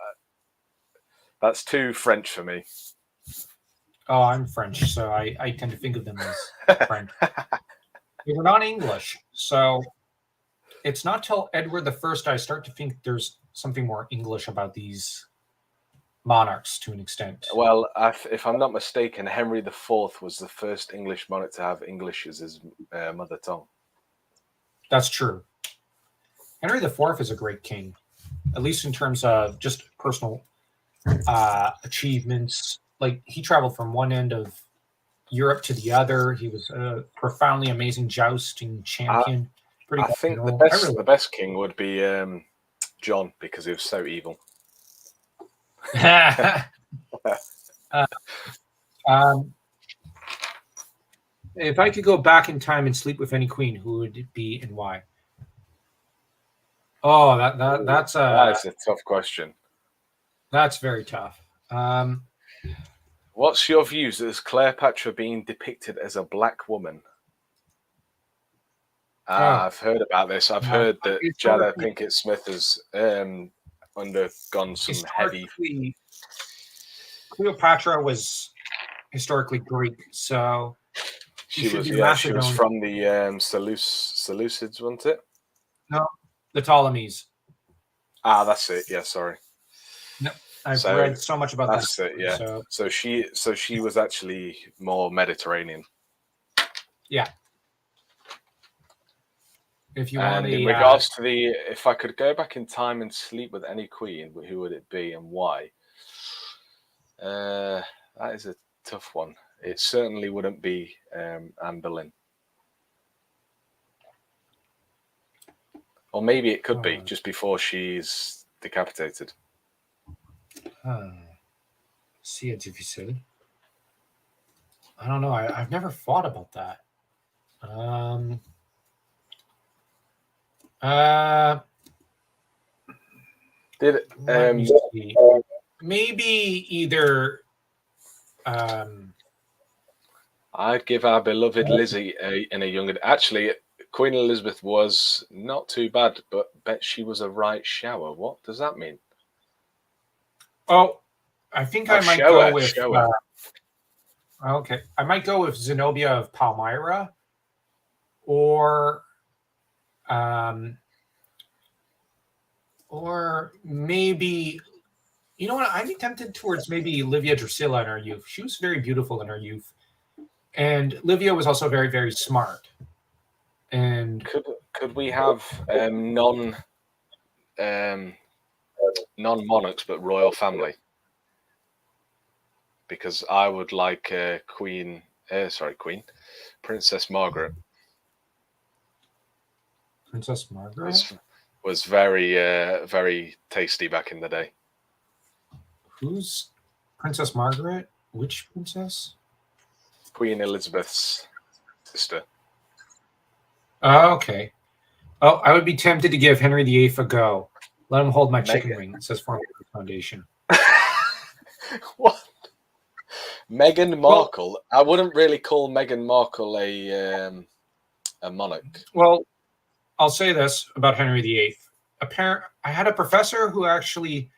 That's too French for me. Oh, I'm French, so I tend to think of them as French. They were not English, so it's not till Edward I I start to think there's something more English about these monarchs to an extent. Well, if I'm not mistaken, Henry IV was the first English monarch to have English as his mother tongue. That's true. Henry IV is a great king, at least in terms of just personal achievements. Like, he traveled from one end of Europe to the other. He was a profoundly amazing jousting champion. I think the best king would be John, because he was so evil. If I could go back in time and sleep with any queen, who would it be and why? Oh, that's a tough question. That's very tough. What's your views as Cleopatra being depicted as a black woman? I've heard about this. I've heard that Jada Pinkett Smith has undergone some heavy. Cleopatra was historically Greek, so she was from the Seleucids, wasn't it? No, the Ptolemies. That's it. Yeah, sorry. No, I've read so much about that's it. Yeah. So she was actually more Mediterranean. Yeah. If you want in regards to if I could go back in time and sleep with any queen, who would it be and why? That is a tough one. It certainly wouldn't be Anne Boleyn. Or maybe it could be just before she's decapitated. See, it's difficile. I don't know. I've never thought about that. Maybe either. I'd give our beloved Lizzie in a younger. Actually, Queen Elizabeth was not too bad, but bet she was a right shower. What does that mean? Oh, I think I might go with. Okay, I might go with Zenobia of Palmyra, or maybe, you know what? I'd be tempted towards maybe Livia Drusilla in her youth. She was very beautiful in her youth, and Livia was also very, very smart. And could we have non-monarchs but royal family? Because I would like Princess Margaret. Princess Margaret was very very tasty back in the day. Who's Princess Margaret? Which princess? Queen Elizabeth's sister. Oh, okay. Oh, I would be tempted to give Henry VIII a go. Let him hold my chicken wing. It says Farm Foundation. What? Meghan Markle? I wouldn't really call Meghan Markle a monarch. Well, I'll say this about Henry VIII. I had a professor who actually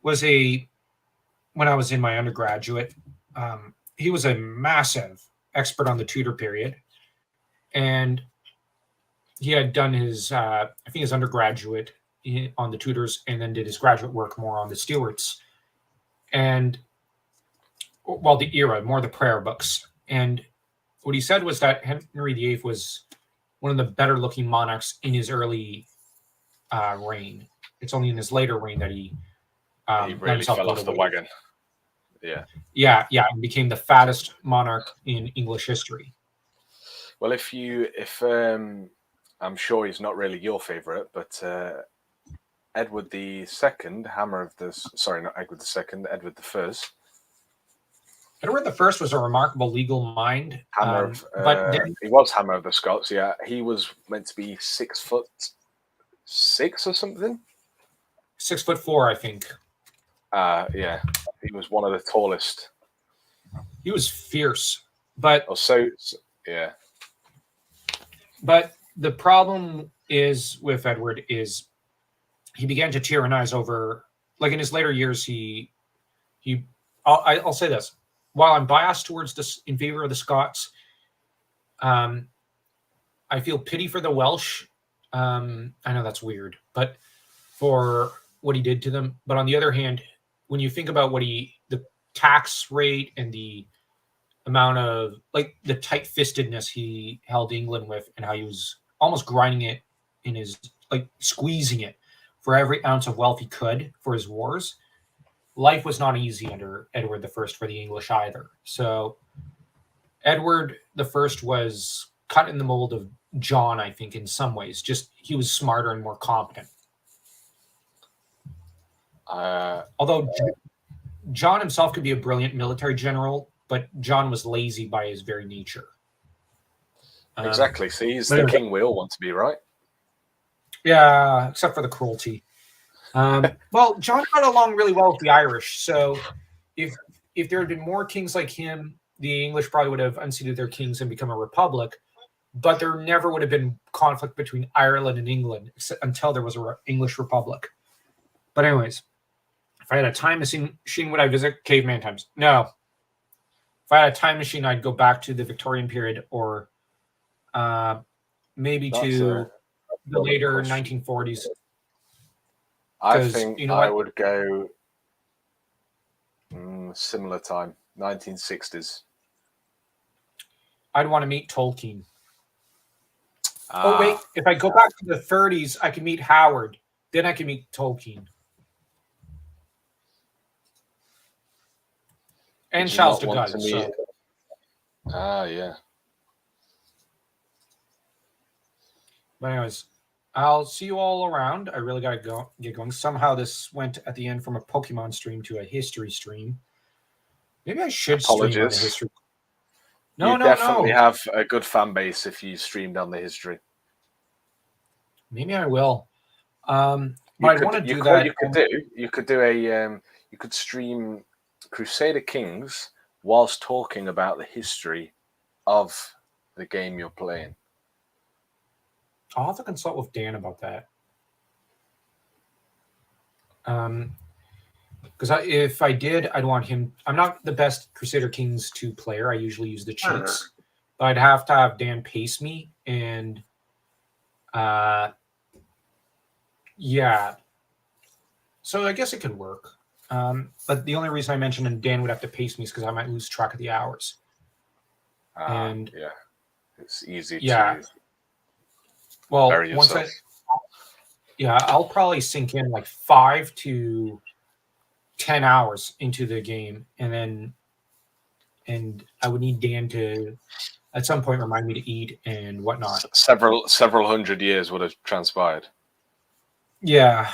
was when I was in my undergraduate, he was a massive expert on the Tudor period. And he had done his, I think his undergraduate on the Tudors, and then did his graduate work more on the Stuarts. And, well, the era, more the prayer books. And what he said was that Henry VIII was one of the better looking monarchs in his early reign. It's only in his later reign that he really fell off the wagon. Yeah, and became the fattest monarch in English history. Well, if I'm sure he's not really your favorite, but Edward II, Edward I. Edward I was a remarkable legal mind. He was Hammer of the Scots. Yeah, he was meant to be 6'6" or something. 6'4", I think. Yeah, he was one of the tallest. He was fierce, but yeah. But the problem is with Edward is he began to tyrannize over, like in his later years. I'll say this: while I'm biased towards this in favor of the Scots, I feel pity for the Welsh. I know that's weird, but for what he did to them. But on the other hand, when you think about the tax rate and the amount of the tight-fistedness he held England with, and how he was almost grinding it in his, squeezing it for every ounce of wealth he could for his wars, life was not easy under Edward I for the English either. So Edward I was cut in the mold of John, I think, in some ways. Just he was smarter and more competent. Although John himself could be a brilliant military general, but John was lazy by his very nature. Exactly. So he's but the anyway, king we all want to be, right? yeah, except for the cruelty. Well, John got along really well with the Irish, so if there had been more kings like him, the English probably would have unseated their kings and become a republic. But there never would have been conflict between Ireland and England until there was an English republic. But anyways, if I had a time machine, would I visit caveman times? No. If I had a time machine, I'd go back to the Victorian period or maybe to the later 1940s. I think you know I what? would go similar time, 1960s. I'd want to meet Tolkien. Oh, wait. If I go back to the 30s, I can meet Howard. Then I can meet Tolkien. And Charles de Gaulle. So. Yeah. But anyways, I'll see you all around. I really got to get going. Somehow this went at the end from a Pokemon stream to a history stream. Maybe I should stream on the history. No, you definitely have a good fan base if you streamed on the history. Maybe I will. But I want to do that. You could stream Crusader Kings whilst talking about the history of the game you're playing. I'll have to consult with Dan about that. Because if I did, I'd want him. I'm not the best Crusader Kings 2 player. I usually use the cheats. But I'd have to have Dan pace me. And yeah. So I guess it could work. But the only reason I mentioned Dan would have to pace me is because I might lose track of the hours. And yeah, it's easy to well, once I'll probably sink in like 5 to 10 hours into the game, and I would need Dan to at some point remind me to eat and whatnot. Several hundred years would have transpired. Yeah,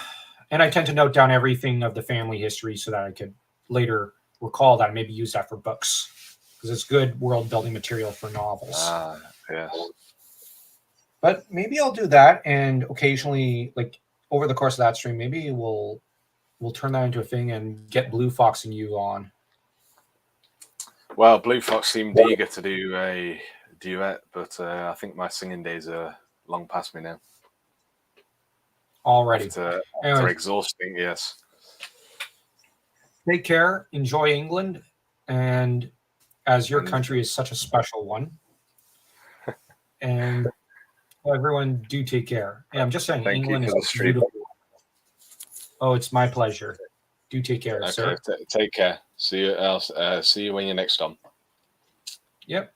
and I tend to note down everything of the family history so that I could later recall that and maybe use that for books because it's good world building material for novels. Yes. But maybe I'll do that, and occasionally, like over the course of that stream, maybe we'll turn that into a thing and get Blue Fox and you on. Well, Blue Fox seemed eager to do a duet, but I think my singing days are long past me now. Already. After exhausting, yes. Take care. Enjoy England, and as your country is such a special one, and everyone do take care. Yeah, I'm just saying, Thank England you for is beautiful. Oh, it's my pleasure. Do take care, sir. Take care. See you when you're next on. Yep.